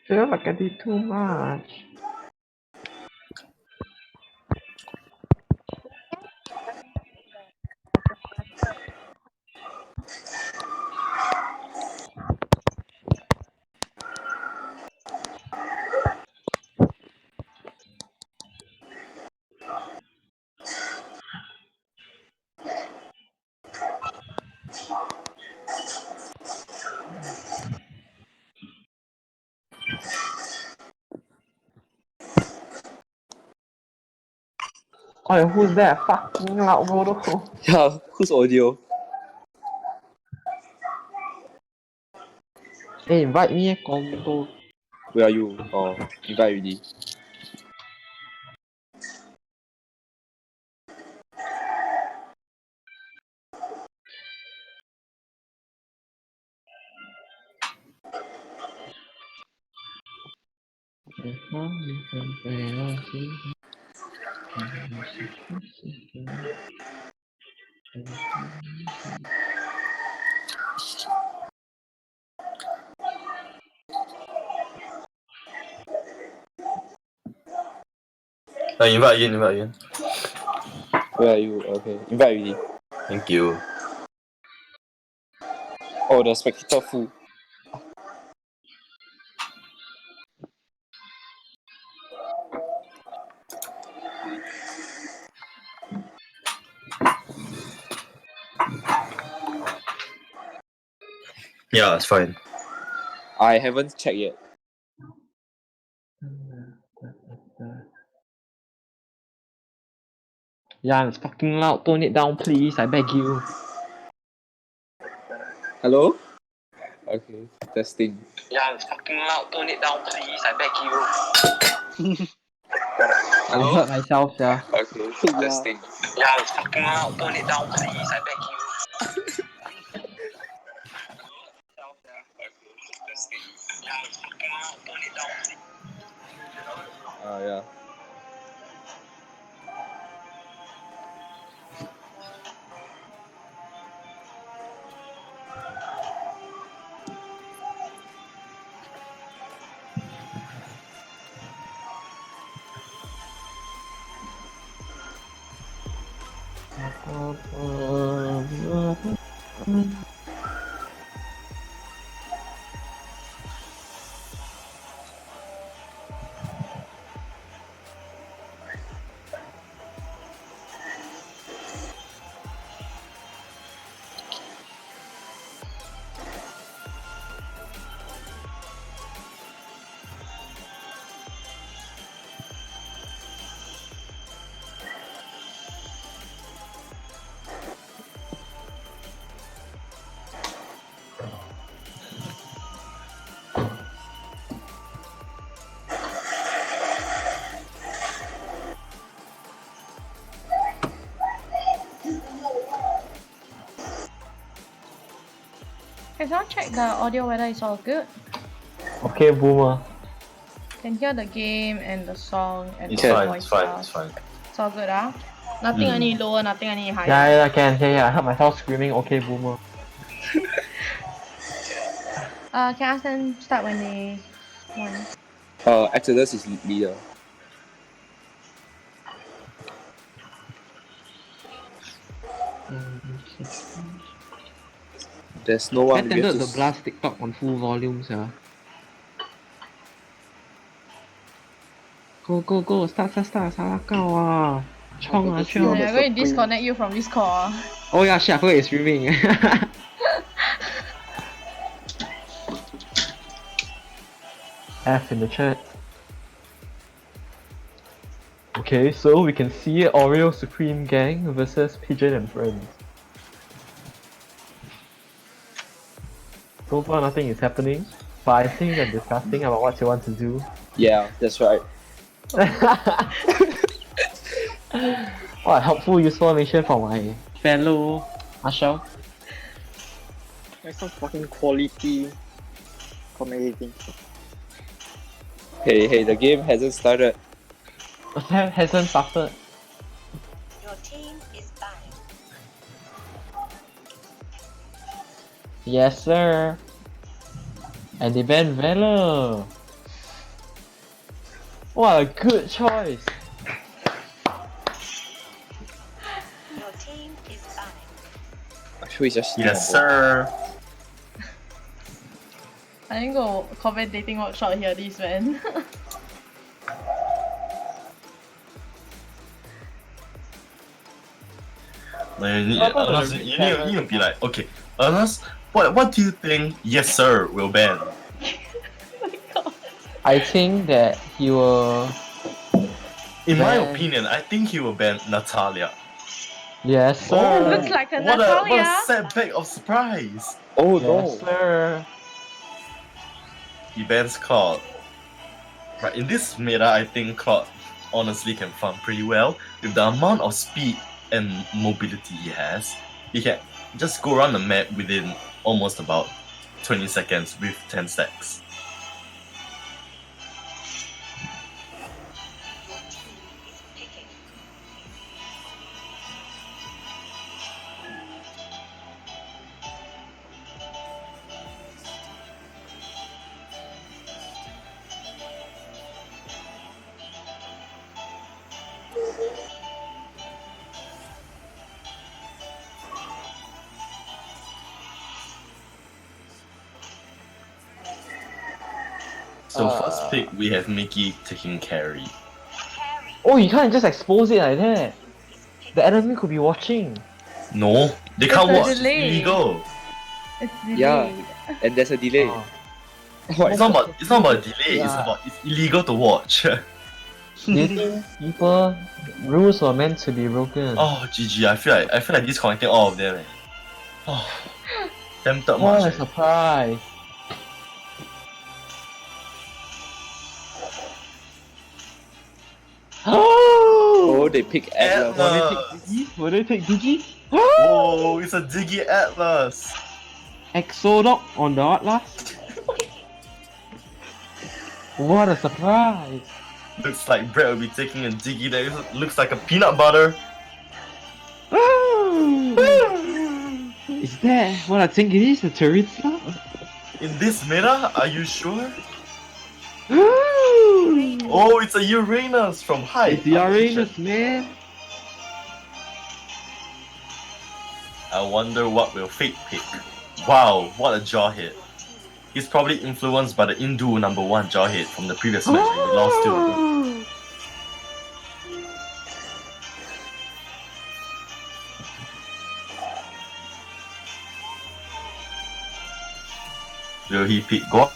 Feel like I did too much. Oh, who's that fucking loud, bro? Yeah, whose audio? Hey, invite me, combo. Where are you? Oh, invite already. Invite again. Where are you? Okay, invite already. Thank you. Oh, the spectator full. Yeah, it's fine. I haven't checked yet. Yeah, it's fucking loud. Tone it down, please. I beg you. Hello? Okay, testing. Yeah, it's fucking loud. Tone it down, please. I beg you. I Hello? heard myself, yeah. Okay, testing. Yeah, it's fucking loud. Tone it down, please. I beg you. Yeah. Can someone check the audio whether it's all good? Okay, boomer. Can hear the game and the song and It's the fine. voice It's fine. stuff. It's fine. It's all good, ah? Nothing any lower, nothing any higher. Yeah, I can hear. I heard myself screaming. Okay, boomer. Can I ask them start when they want? Exodus is leader. There's no I one. We have tempted to to blast TikTok on full volume, yeah. Go, start, salah kau ah. Chong ah, Yeah, chong. I'm going to disconnect you from this call. Oh yeah, shit, I forgot it's streaming. F in the chat. Okay, so we can see Oreo Supreme Gang versus Pigeon and Friends. So far nothing is happening, but I think they're discussing about what you want to do. Yeah, that's right. What helpful useful information for my fellow Marshall. There's some fucking quality commentating. Hey, the game hasn't started. Hasn't started. Your team is banned. Yes sir. And they banned Valor. What a good choice. Your team is banned. I'm sure it's just Yes, sir. I didn't go commentating workshop here, this man. No, you need, What about Ernest, the you need to be like, okay, Ernest, what do you think yes sir will ban? Oh my god. I think that he will. In my Ban. opinion, I think he will ban Natalia. Yes, sir. Oh, Looks like a what Natalia. a setback of surprise. Oh Yes, no. sir. He bans Claude. But in this meta, I think Claude honestly can farm pretty well. With the amount of speed and mobility he has, he can just go around the map within almost about 20 seconds with 10 stacks. Your team is picking. So first pick, we have Mickey taking carry. Carry Oh, you can't just expose it like that. The enemy could be watching. No, they can't There's a watch. It's delay. illegal. It's delayed. Yeah. And there's a delay. Oh. What? It's not about delay. Yeah. It's illegal to watch. Do you think people rules were meant to be broken? Oh, GG. I feel like disconnecting all of them. Oh, tempted what much. a surprise! Oh! Oh, they pick Atlas. Atlas. Will they take Digi? Whoa, it's a Diggy Atlas. Exodok on the Atlas? What a surprise! Looks like Brett will be taking a Diggy that looks like a peanut butter. Is that what I think it is, a Charizard? In this meta, are you sure? Oh, it's a Uranus from Hype. It's Uranus, man. I wonder what will Fate pick. Wow, what a jaw hit. He's probably influenced by the Indu #1 jaw hit from the previous match that we lost to. Will he pick God?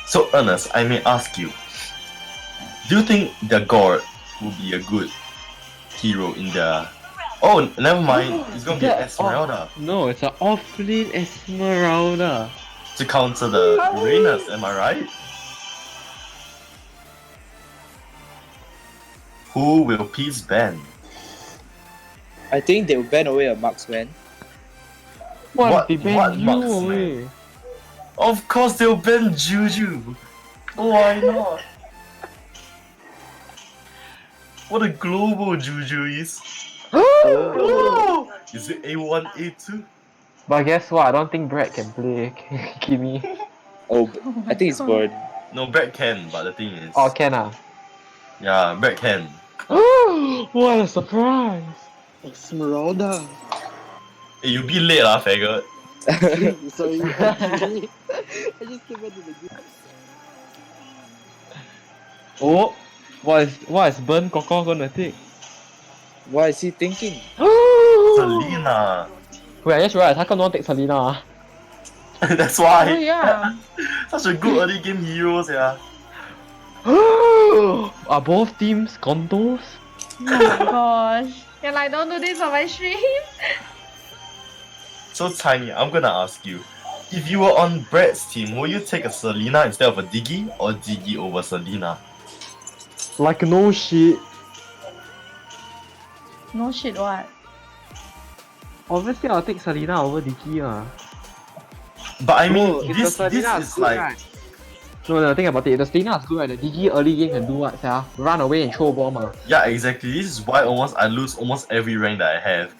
So Ernest, I may ask you, do you think the God will be a good hero in the... Oh, never mind, it's gonna be an Esmeralda No, it's an offlane Esmeralda. to counter the Uranus, am I right? Who will peace ban? I think they will ban away a marksman. What- They ban what you marksman? away. Of course they'll ban Juju! Why not? What a global Juju is! Oh. Is it A1, A2? But guess what? I don't think Brett can play Kimi. Oh, I think it's Burn. No, Brett can, but the thing is... Oh, can ah? Yeah, Brett can. What a surprise! Esmeralda. Hey, you be late lah, faggot. Sorry. I just came into the game. Oh, what is Burn Coco gonna take? What is he thinking? Selena. Wait, I just realized how come no one take Selena ah? That's Oh why. yeah. Such a good early game heroes, yeah. Are both teams condos? Oh my gosh. You're like, don't do this on my stream. So Tiny, I'm gonna ask you, if you were on Brett's team, would you take a Selena instead of a Diggy, or Diggy over Selena? Like no shit. No shit, what? Obviously, I'll take Selena over Diki ah. But I mean, If this the Selena is good, like, right? No, think about it. The Selena is good, right? The Digi early game can do what, sia? Run away and throw a ball, ma. yeah, exactly. This is why I lose almost every rank that I have.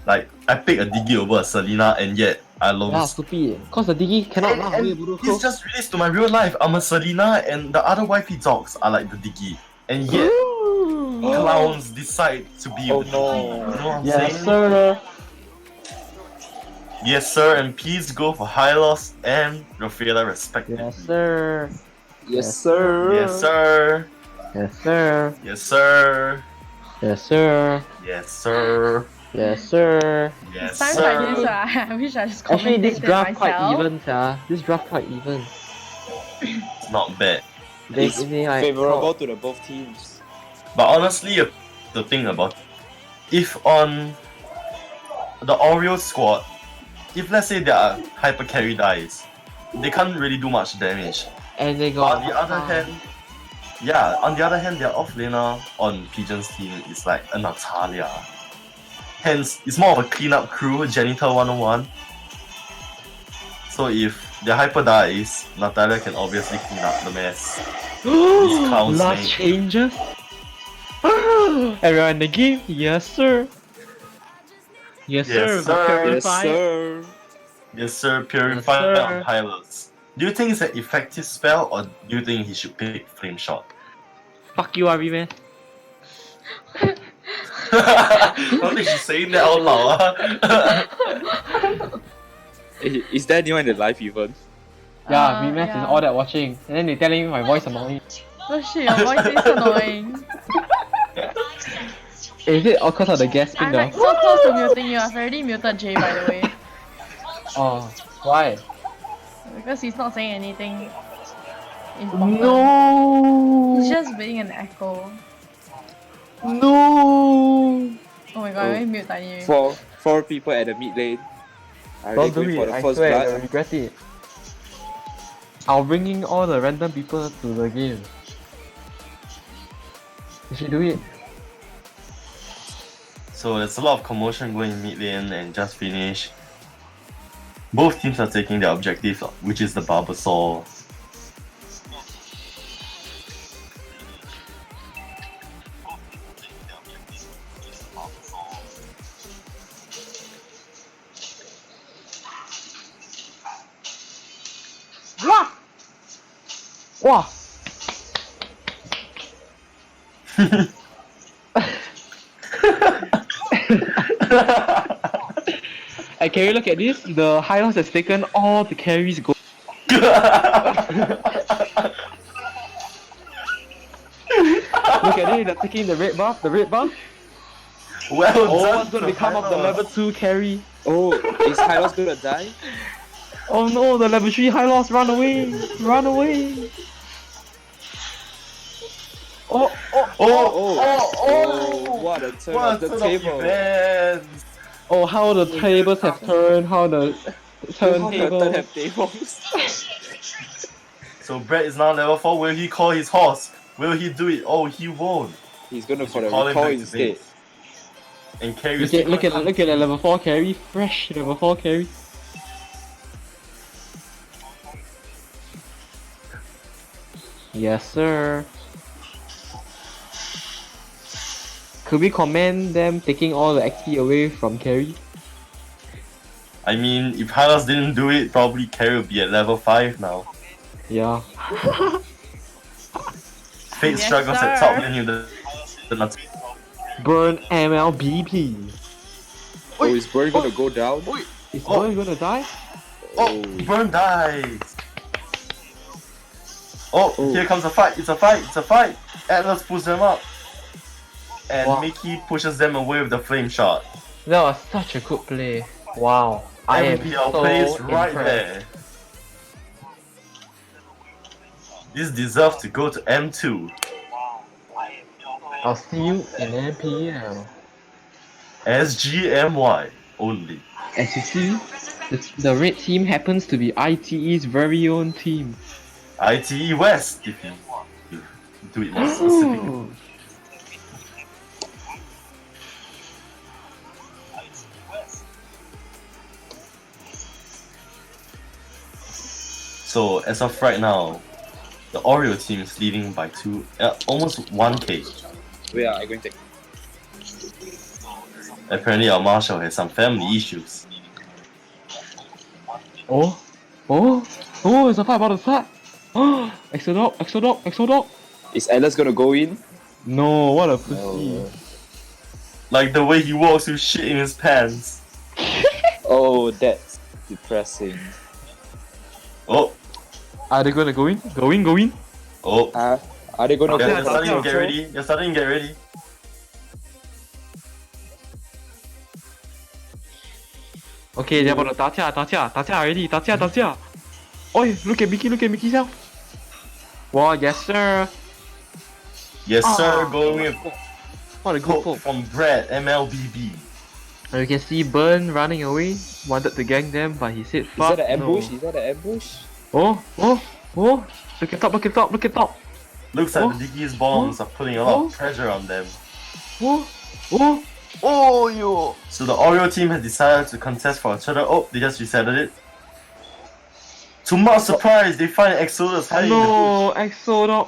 Like, I pick a Diggy over a Selena, and yet Yeah, Alonso. stupid. Cause the Diggy cannot run away, bro. He's just released to my real life. I'm a Selena, and the other wifey dogs are like the Diggy. And yet, clowns decide to be Oh with the Diggy. You know what I'm Yes, saying? sir. Yes, sir, and please go for Hylos and Rafaela respectively. Yes, sir. Yes, sir. Yes, sir. Yes, sir. Yes, sir. Yes, sir. Yes, sir. Yes, sir. Yes, Times like this, sir. I wish I just Actually, this commentated draft quite myself. even, This draft quite even. It's not bad. It's They like favorable to the both teams. But honestly, the thing about if on the Oreo squad, if let's say their hyper carry dies, they can't really do much damage. and they But got. on the other hand, their offlaner on Pigeon's team is like a Natalia. Hence, it's more of a cleanup crew, janitor 101. So if their hyper dies, Natalia can obviously clean up the mess. These clowns Last make. changes. Everyone in the game, yes sir. Yes, Yes, sir. sir. Yes, Purify. sir. Yes, sir. Purify Yes, sir. on pilots. Do you think it's an effective spell, or do you think he should pick Flame Shot? Fuck you, RB man. I don't think she's saying that out loud. Is there anyone in the live even? Yeah, VMS yeah. is all that watching, and then they telling me my voice annoying. Oh shit, your voice is annoying. Is it all cause of the gasping I'm though? like so close to muting you. I've already muted Jay, by the way. Oh, why? Because he's not saying anything important. No. He's just being an echo. No. Oh my god, Oh. I mute Tiny. Four people at the mid lane. Are Don't they do going for it. the I first swear, blood? you'll regret it. I'll bring in all the random people to the game. You should do it. So there's a lot of commotion going in mid lane and just finish. Both teams are taking their objective, which is the Bulbasaur. Wow. Hey, can you look at this? The Highlands has taken all the carries go. Look at it, they're taking the red buff, Well Oh, done, what's gonna become of the level 2 carry? Oh, is Hylos gonna die? Oh no, the level 3 high loss, run away! Run away! Oh, What a turn What of the sort table. of events? oh, how the tables have turned, how the How the turntable. turn have tables. So Brett is now level 4. Will he call his horse? Will he do it? Oh, he won't. He's gonna We for should the call him recall back to instead. base. And carry Look at the level 4 carry, fresh level 4 carry. Yes sir. Could we commend them taking all the XP away from carry? I mean, if Hylas didn't do it, probably Carry would be at level 5 now. Yeah. Fate Yes, struggles at sir. top lane with the nuts. Burn MLBB. Oh, is Burn gonna go down? Is Oh. Burn gonna die? Oh, Burn dies! Oh, here comes a fight, it's a fight! Atlas pulls them up. And Wow. Mickey pushes them away with the flame shot. That was such a good play. Wow. I am MPL so plays right impressed. there. This deserves to go to M2. I'll see you in MPL. SGMY only. As you see, the red team happens to be ITE's very own team. ITE West, if you do it more specifically. So as of right now, the Oreo team is leading by almost 1k. Where are I going to take? Apparently our Marshall has some family issues. Oh, oh, it's a fight about to start. Oh, Exodog. Is Alice gonna go in? No, what a pussy. Like the way he walks with shit in his pants. Oh, that's depressing. Oh, Are they gonna go in? Go in. oh. Are they gonna Okay, go you're in? starting to get ready. You're starting to get ready. Okay, they're about to 打架 already, 打架. Oi, look at Mickey self. Wow, yes sir. Yes, sir. Ah. Going with What a good poke poke. from Brad, MLBB. And you can see Burn running away, wanted to gang them, but he said Is fuck that an ambush? no. Is that an ambush? Oh, look at top. Looks like Oh. the Diggy's bombs are putting a lot Oh. of pressure on them. Oh, yo. So the Oreo team has decided to contest for each other. Oh, they just resetted it. To my surprise, they find Exodus hiding in the bush. No, Exodog.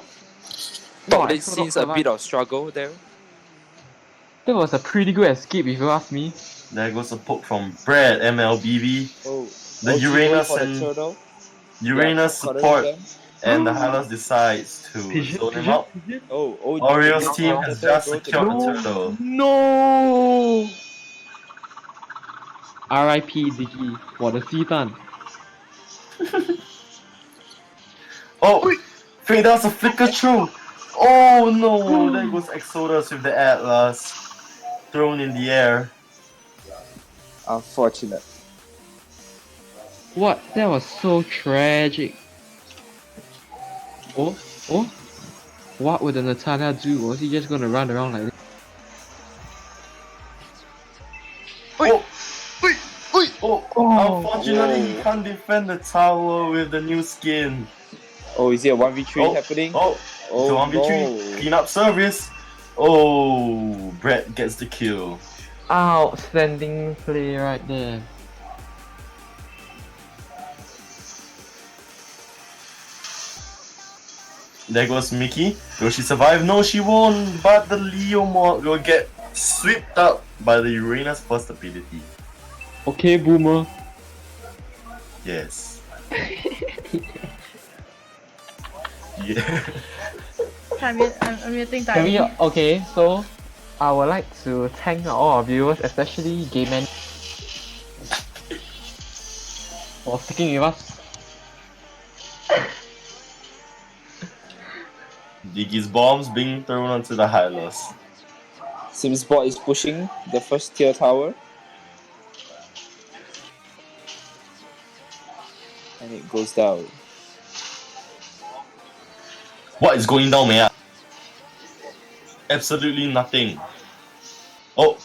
Top lane Exodog seems a survived. bit of struggle there. That was a pretty good escape if you ask me. There goes a poke from Brad, MLBB. Oh, The Ochi going Uranus for the and turtle. Uranus Yeah, cornering support, them. and the Hylos decides to zone him out. Oh, Orio's the team turtle has just go to secured the- the turtle. No! R.I.P. Diggy. 我的鸡蛋. Oh, Fade does a flicker through. Oh no, there goes Exodus with the Atlas thrown in the air. Unfortunate. What? That was so tragic. Oh. What would the Natalia do? Was he just gonna run around like this? Unfortunately, he Whoa. can't defend the tower with the new skin. Oh, is it a 1v3 happening? Oh, Oh, so 1v3, no. clean up service. Oh, Brett gets the kill. Outstanding play right there. There goes Mickey. Will she survive? No, she won't. But the Leo mod will get swept up by the Uranus first ability. Okay, Boomer. Yes. Yeah. I'm muting Can we? Tiny. Okay, so I would like to thank all our viewers, especially Gayman, for sticking with us. Diggy's bombs being thrown onto the Hylos. Sims bot is pushing the first tier tower. And it goes down. What is going down, man? Absolutely nothing. Oh,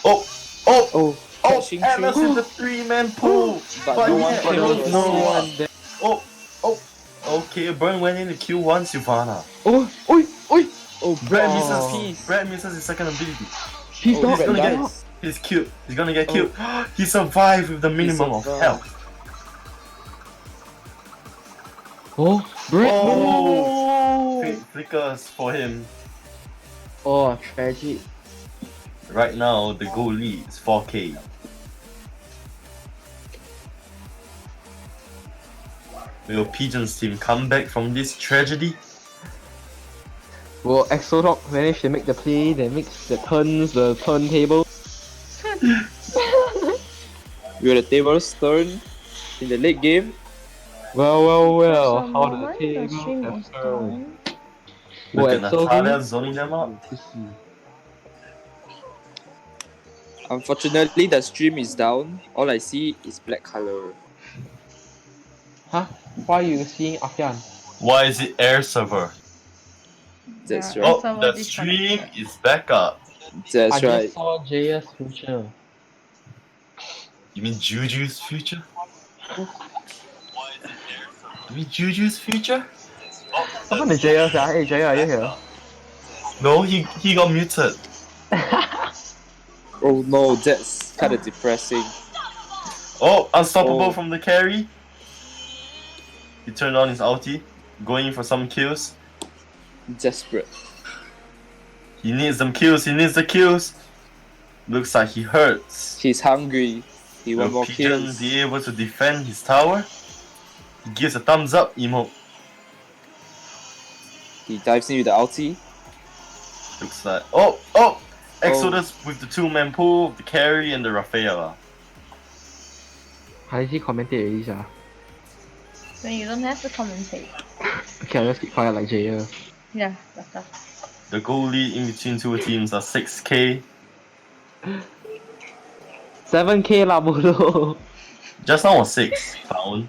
Oh, catching Atlas tree. in the 3-man pool. But no one yeah, got There was the no assist. one there. Oh, okay, Burn went in to kill one Sylvana. Oh, Oh, Brad Oh. misses. Brad misses his second ability. he's Oh, not Brad Brad gonna get. dies. He's killed. He's gonna get killed. He survived with the minimum of survived. health. Oh, Brett. Oh. No. Flickers for him. Oh, tragic. Right now, the goal lead is 4K. Will Pigeon's team come back from this tragedy? Will Exodog manage to make the play that makes the turntable? Will the tables turn in the late game? Well, So how did moment, the the table stream have was turned? down. Look Will at Natalia Exodog? zoning them out. Unfortunately, the stream is down. All I see is black color. Huh? Why are you seeing Afyan? Why is it air server? That's Yeah. right. Oh, server the stream disconnected. is back up. That's I right. just saw JS future. You mean Juju's future? You mean Juju's future? What happened to JS? Hey JS, are you here? No, he got muted. Oh no, that's kind of depressing. Oh, unstoppable Oh. from the carry. He turned on his ulti, going in for some kills. Desperate. He needs them kills, he needs the kills. Looks like he hurts. He's hungry. He want Will more Pigeon kills. be able to defend his tower? He gives a thumbs up emote. He dives in with the ulti. Looks like oh! Exodus with the 2-man pull, the carry and the Rafaela. How did he commentate already, sia? So you don't have to commentate. Okay, I'll just keep quiet like Jaya. Yeah, better. The goal lead in between two teams are 6k. 7k lah, bodoh. Just now was 6 pound.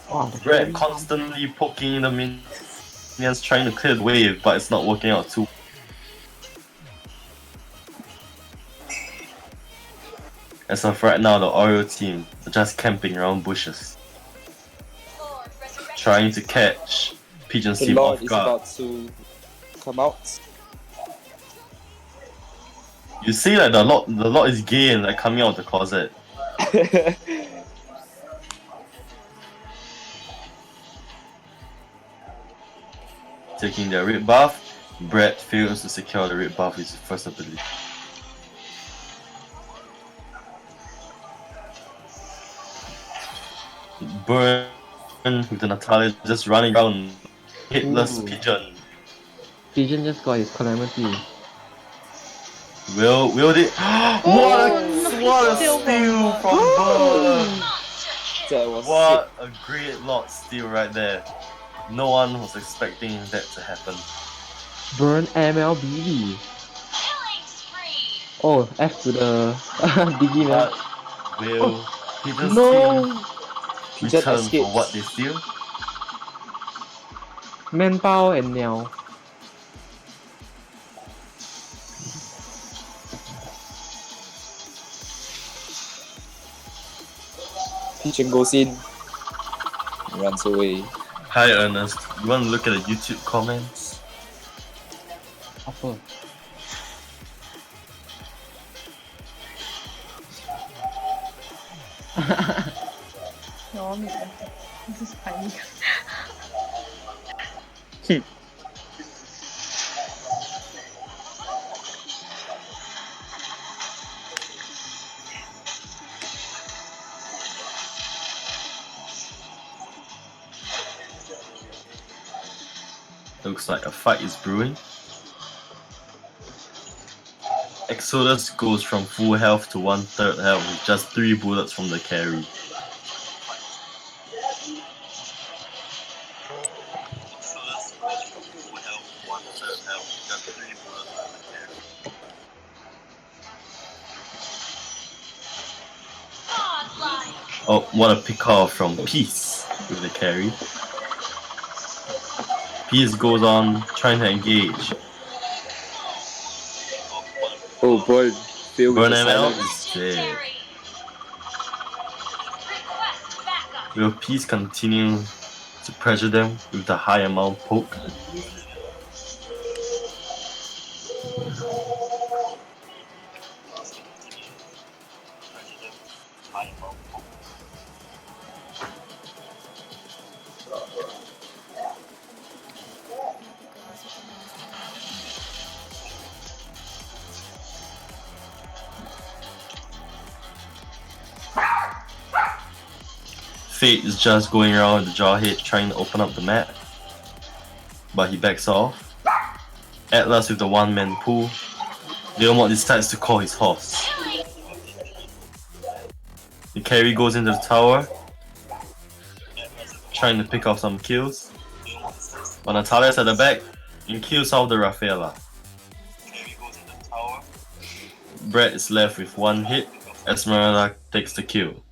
Wow, Brett constantly poking the minions trying to clear the wave, but it's not working out too. As of right now, the Oreo team are just camping around bushes, trying to catch Pigeon's The team Lord off is guard. about to come out. You see, like the Lord is gay and like coming out of the closet. Taking their red buff, Brett fails to secure the red buff with his first ability. Burn with the Natalia just running around, hitless Ooh. Pigeon. Pigeon just got his calamity. Will they? What a Steal steal from Burn! That was What a great lot steal right there. No one was expecting that to happen. Burn MLBB. Oh, F to the Diggy man. But will Pigeon's No! team Pigeon return escapes. for what they steal? Manpower and Niao. Pigeon goes in. Runs away. Hi Ernest, you want to look at the YouTube comments? Apa? No, this is funny. Looks like a fight is brewing. Exodus goes from full health to 1/3 health with just 3 bullets from the carry. Oh, what a pick off from Peace with the carry. Peace goes on trying to engage. Oh boy, Phil with Burn the ML silence. is dead. Will Peace continue to pressure them with the high amount poke? Fate is just going around with the Jawhead trying to open up the map, but he backs off. Atlas with the 1-man pull. Leomord decides to call his horse. The carry goes into the tower, trying to pick off some kills. But Natalia's at the back and kills off the Rafaela. Brett is left with 1 hit. Esmeralda takes the kill.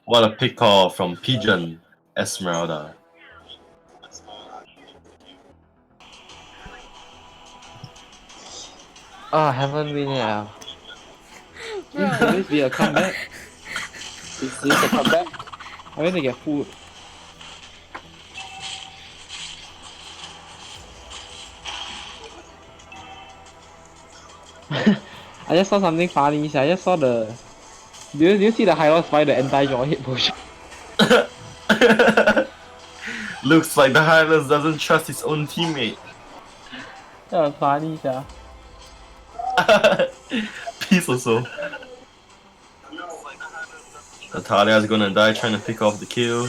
What a pick off from Pigeon Esmeralda. Ah, haven't win yet. Will this be a comeback? Is this a comeback? I went to get food. I just saw something funny. I just saw the. Do you see the Hylos buy the entire jaw hit potion? Looks like the Highlands doesn't trust his own teammate. That's funny, yeah. Peace also. Natalia's gonna die trying to pick off the kill.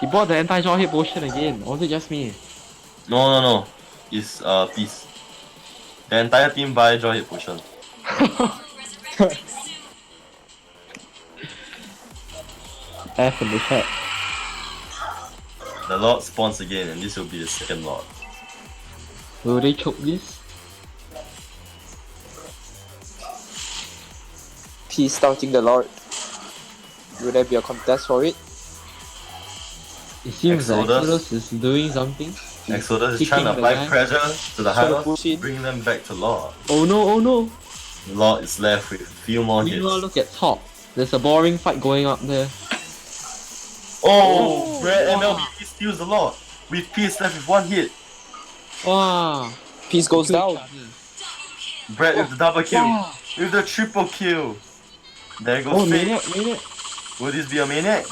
He bought the anti-jaw hit potion again, or was it just me? No. It's Peace. The entire team buy joy hit potion. F in the chat. The Lord spawns again, and this will be the second Lord. Will they choke this? Peace starting the Lord. Will there be a contest for it? It seems like Exodus. Exodus is doing something. Exodus is Kicking trying to the apply guy. pressure to the Trying to Highlands, push in. bring them back to Lord. Oh no. Lord is left with a few more hits. Meanwhile, look at top. There's a boring fight going up there. Oh, Brad MLBB steals the Lord. With Peace left with one hit. Wow. Peace goes down. Brad with the double kill. With the triple kill. There goes Oh, Fate. maniac. Will this be a maniac?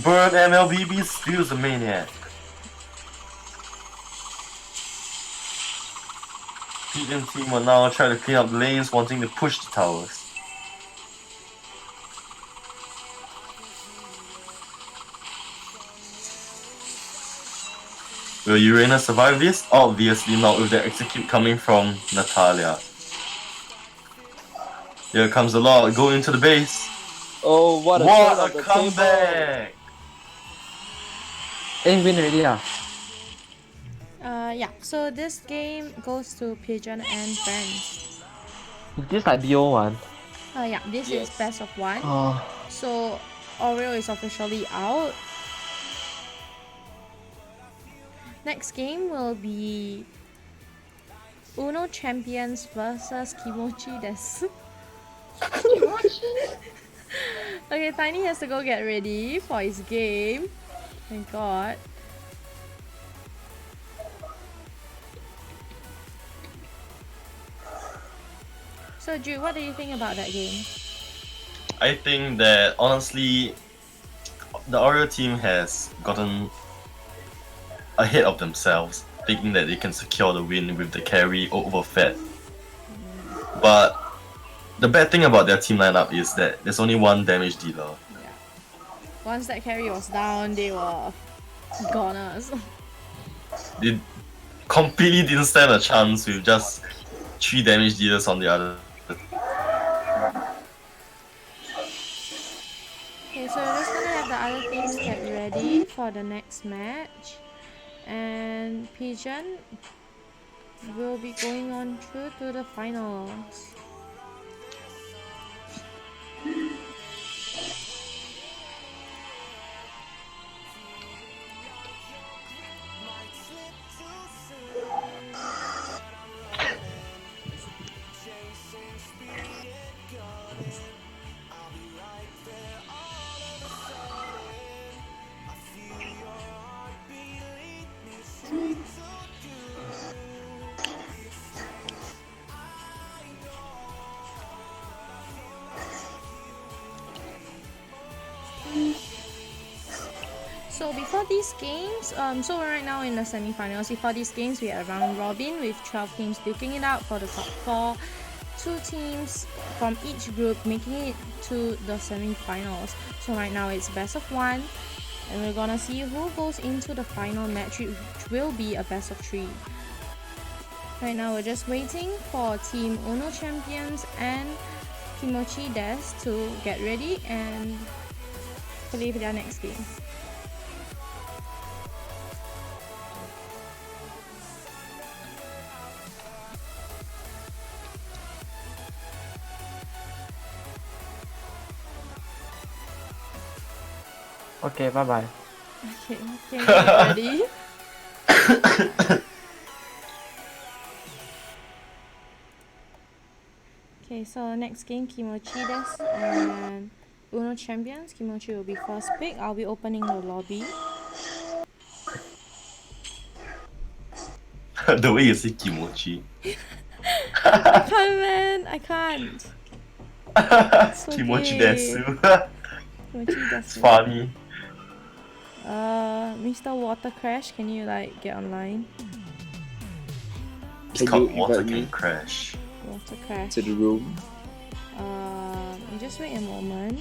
Burn MLBB steals the maniac. Pete and team will now try to clean up the lanes, wanting to push the towers. Will Uranus survive this? Obviously not, with the execute coming from Natalia. Here comes the Lord, go into the base. Oh, what a turn What of a the table. comeback! Win already ah. Yeah, so this game goes to Pigeon and Friends. Is this like BO1? Yeah, this is Yes. best of 1. Oh. So Oreo is officially out. Next game will be Uno Champions versus Kimochi desu. Okay, Tiny has to go get ready for his game. Thank God. So Drew, what do you think about that game? I think that honestly, the Oreo team has gotten ahead of themselves, thinking that they can secure the win with the carry over Fed. But the bad thing about their team lineup is that there's only one damage dealer. Yeah. Once that carry was down, they were goners. They completely didn't stand a chance with just 3 damage dealers on the other. Okay, so we're just gonna have the other teams get ready for the next match. And Pigeon will be going on through to the finals. So before these games, so we're right now in the semi-finals. Before these games, we are round robin with 12 teams duking it out for the top 4. 2 teams from each group making it to the semi-finals. So right now it's best of 1, and we're gonna see who goes into the final match, which will be a best of 3. Right now we're just waiting for Team Uno Champions and Kimochi Des to get ready and play for their next game. Okay, bye bye. Okay, can you get ready? Okay, so next game, Kimochi Des and Uno Champions. Kimochi will be first pick. I'll be opening the lobby. The way you say Kimochi. I can't, man. I can't. It's Kimochi okay. desu. Kimochi It's desu. funny. Mr. Water Crash, can you like get online? It's Can called you Water invite me Can Crash. Water Crash. to the room? Just wait a moment.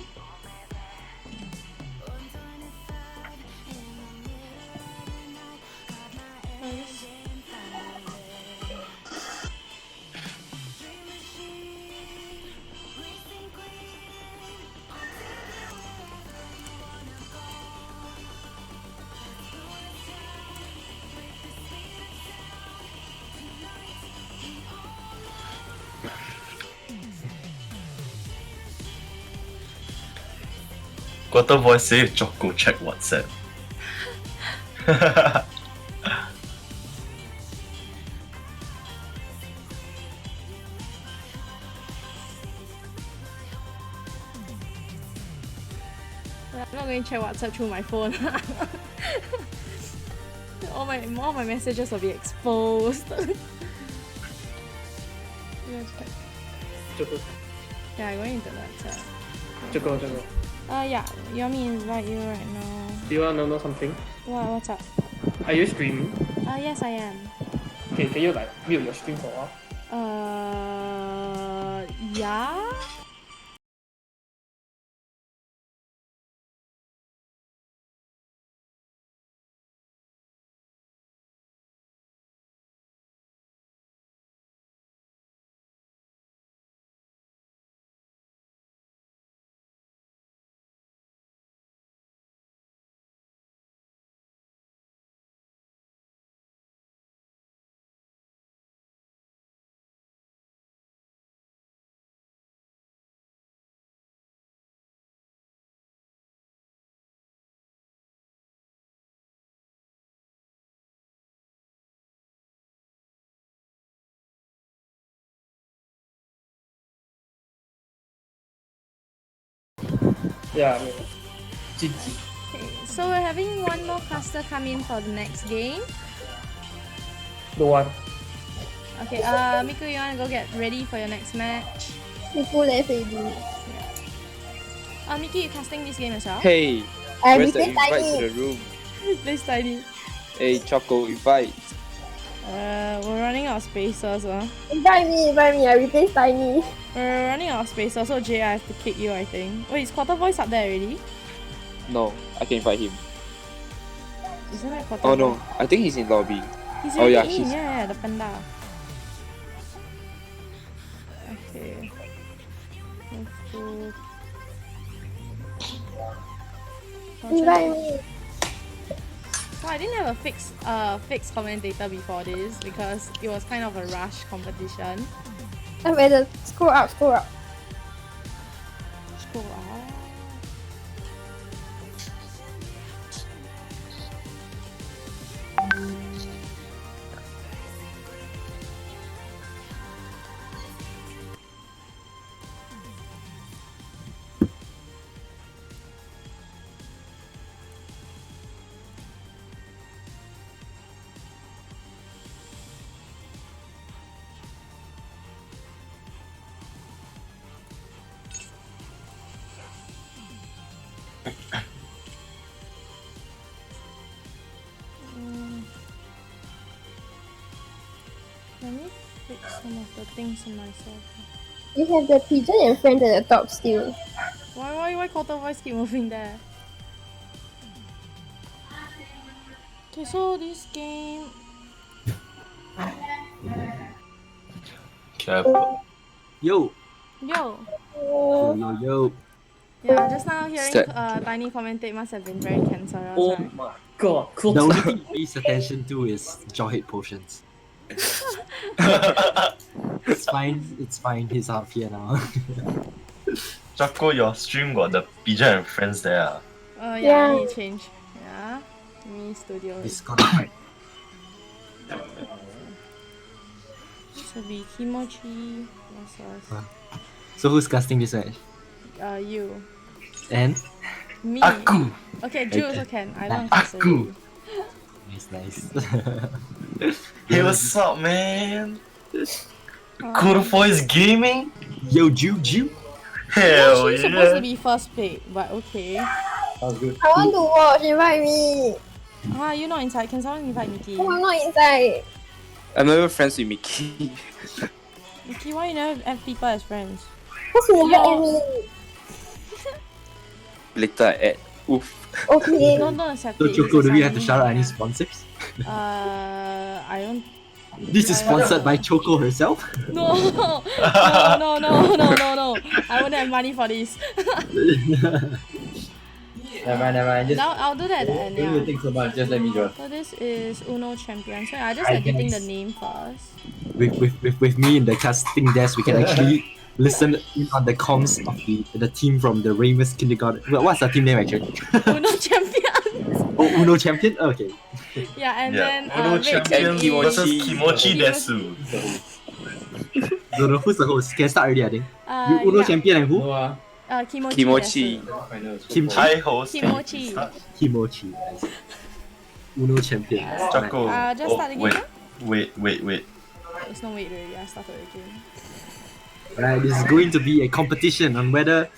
Quarter voice say Choco check WhatsApp. I'm not going to check WhatsApp through my phone. all my messages will be exposed. Yeah, check. Choco, Yeah, I'm going into WhatsApp. Choco. Yeah, you want me to invite you right now? Do you wanna know something? What's up? Are you streaming? Yes, I am. Okay, can you like mute your stream for a while? Yeah? Yeah, I mean, GG. Okay, so we're having one more caster come in for the next game. The one. Okay, Miku, you wanna go get ready for your next match? Miku left already. Miki, you casting this game as well? Hey, I where's the replaced invite to Tiny. the room? Please, Tiny. Hey, Choco, invite. We're running out of spaces, Invite me. I replaced Tiny. We're running out of spaces, so Jay, I have to kick you, I think. Wait, is Quarter Voice up there already? No, I can invite him. Isn't that Quarter Oh Voice? no, I think he's in lobby. He's Oh, already yeah, in, he's- yeah, the panda. Okay. Let's go. Invite me. So I didn't have a fixed commentator before this because it was kind of a rush competition. I'm at the scroll up. Scroll up. Let me fix some of the things on myself. You have the pigeon and friend at the top still. Why Quarter Voice keep moving there? Okay, so this game. Careful. Yo, Yo! yo. Yeah, just now hearing Step. Tiny commentate must have been very cancerous, Oh right? my god, The close. only thing he pays attention to is jawhead potions. It's fine, he's out here now. Choco, your stream got the pigeon and friends there. Ah. Yeah, Yeah. I need to change. Yeah. Me studio. He's gonna fight. This will be Kimochi versus So who's casting this match? you. And Me. Aku! Okay, Ju also can. I don't Aku! nice. Hey, what's up, man? Cool Voice Gaming? Yo, Juju. Hell She's supposed to yeah. be first pick, but okay. Sounds good. I want to watch. Invite me. You're not inside. Can someone invite Nikki? Oh, I'm not inside. I'm not even friends with Mickey. Nikki, why you never have people as friends? Because you Yo. invite me. Later I add. Oof. Okay. Don't accept So it. Choco, do we have to shout out any sponsors? I don't. This is sponsored by Choco herself. No. No. I wouldn't have money for this. Never mind. Just Now I'll do that at the end. don't even Yeah. think so much. Just let me draw. So this is Uno champion. So I just Hi, editing the guys. name first. With me in the casting desk, we can actually listen in on the comms of the team from the Ramus Kindergarten. Well, what's the team name actually? Uno champion. Oh, Uno Champion? Okay. Yeah, and Yeah, then Uno Red Champions team is- versus Kimochi Desu. So who's the host? Can start already, I think. You Uno yeah. Champion and who? No, Kimochi. Kimochi. Desu. I know. It's Kimchi. Hi host. Kimochi. Kimochi. Uno Champion. Choco. Just start the game now? Wait. There's no wait already. I started the game. Right, this is going to be a competition on whether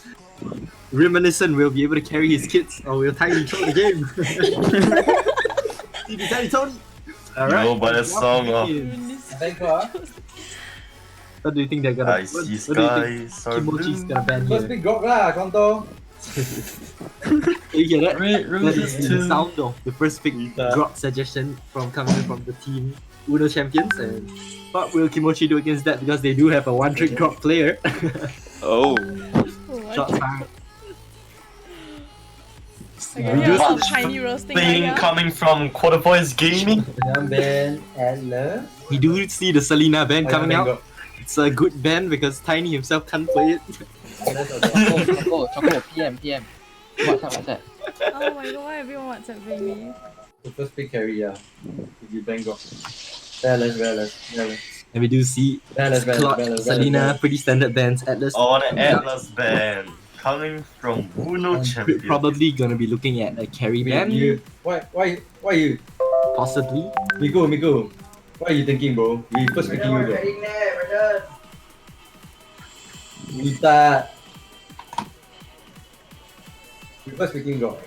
Reminiscent will be able to carry his kids or will Tiny throw the game. Tiny Tony. Alright. Go by the song of Thank God. What do you think they're gonna? I See what do you think Skies Are Kimochi's Blue. gonna ban First here? big drop lah, Konto. You hear that? Red That Roses is the 2. sound of the first pick drop suggestion coming from the team Uno champions. And what will Kimochi do against that? Because they do have a one-trick drop player. Oh. Shots fired. I can hear a lot of tiny roasting right Thing now. coming from Quarter Voice Gaming. Ben Adler. We do see the Selena band coming out. Choco. It's a good band because Tiny himself can't play it. Choco, PM. What's that? Oh my god, why everyone WhatsApping me? The first pick carry, yeah. If you bang drop. Very less. And we do see Claude, Selena, pretty standard bands. Atlas On an Atlas band. Coming from Uno Champions. probably gonna be looking at a carry band, You, why you? possibly. Migo. What are you thinking, bro? We first picking you, bro. Kita. We first picking, bro.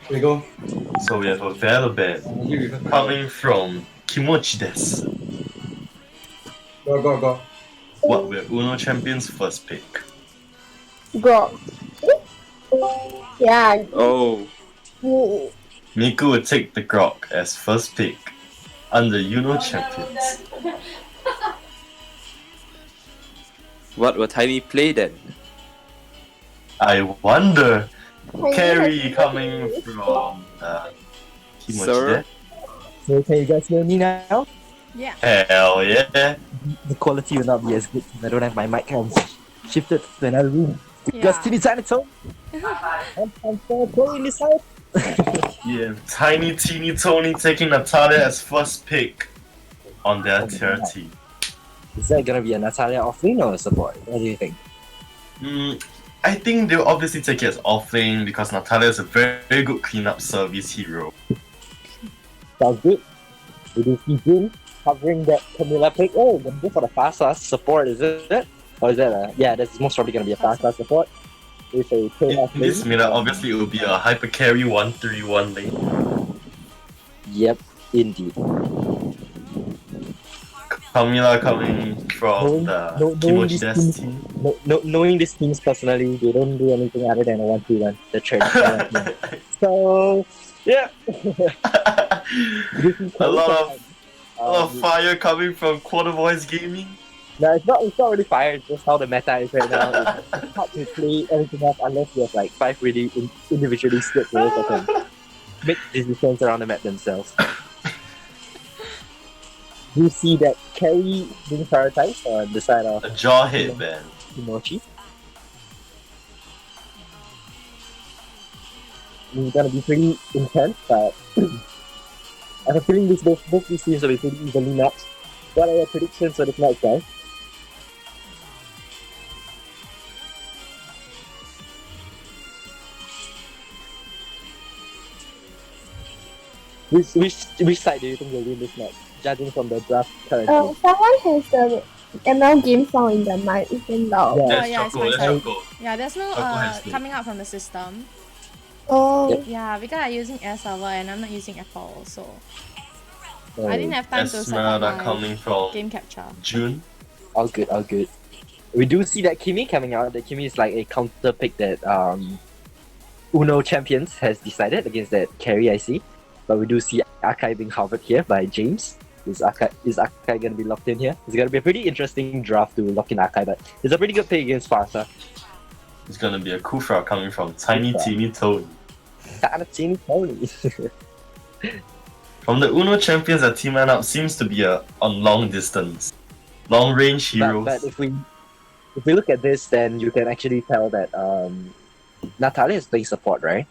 Here we go. So we have a Valor band Here we first pick. coming from Kimochi Desu. Go. What will Uno Champions first pick? Grog. Yeah. Oh. You. Miku will take the Grok as first pick under Uno Champions. What will Tiny play then? I wonder. Carry coming from Kimochi Sir? So can you guys hear me now? Yeah. Hell yeah. The quality will not be as good. I don't have my mic shifted to another room. Because Yeah. Timmy Tiny Tone. I'm going this side. Yeah, Tiny Teeny Tony taking Natalia as first pick on their tier team. Is that gonna be a Natalia offlane or a support? What do you think? I think they'll obviously take it as offlane because Natalia is a very, very good cleanup service hero. Sounds good. We do see June covering that Camilla pick. Oh, gonna go for the fast support, is it? Or is that yeah, that's most probably gonna be a fast support. With a tail off In this lane. mirror, obviously it will be a hyper carry 1-3-1 lane. Yep, indeed. Camila coming from the Kimochi this Desu team, team. knowing these teams personally, they don't do anything other than a 1-2-1, the trade. So, yeah. a lot of fire coming from Quarter Voice Gaming. No, it's not really fire, it's just how the meta is right now. It's hard to play everything else unless you have like 5 really individually skilled players that can make decisions around the map themselves. Do you see that carry being prioritized on the side of A jaw hit band. Kimochi? It's gonna be pretty intense, but I have a feeling both these teams will be pretty evenly matched. What are your predictions for this match, guys? Which side do you think will win this match? Judging from the draft currently. Someone has the ML game song in their mic, even loud. Yeah. That's yeah, it's Choco, my that's side. Choco. Yeah, there's no Choco has to. coming out from the system. Oh, Yep. Yeah, because I'm using air server and I'm not using Apple, so Oh, I didn't have time to set up Esmeralda my coming from game capture. June. all good, all good. We do see that Kimi coming out. That Kimi is like a counter pick that Uno Champions has decided against that carry I see. But we do see Akai being hovered here by James. Is Akai gonna be locked in here? It's gonna be a pretty interesting draft to lock in Akai, but it's a pretty good pick against Farsa. It's gonna be a Kufra coming from Tiny Teeny Toad. Team Tony. From the Uno champions, the team lineup seems to be on long distance. Long range heroes. But if we look at this, then you can actually tell that Natalia is playing support, right?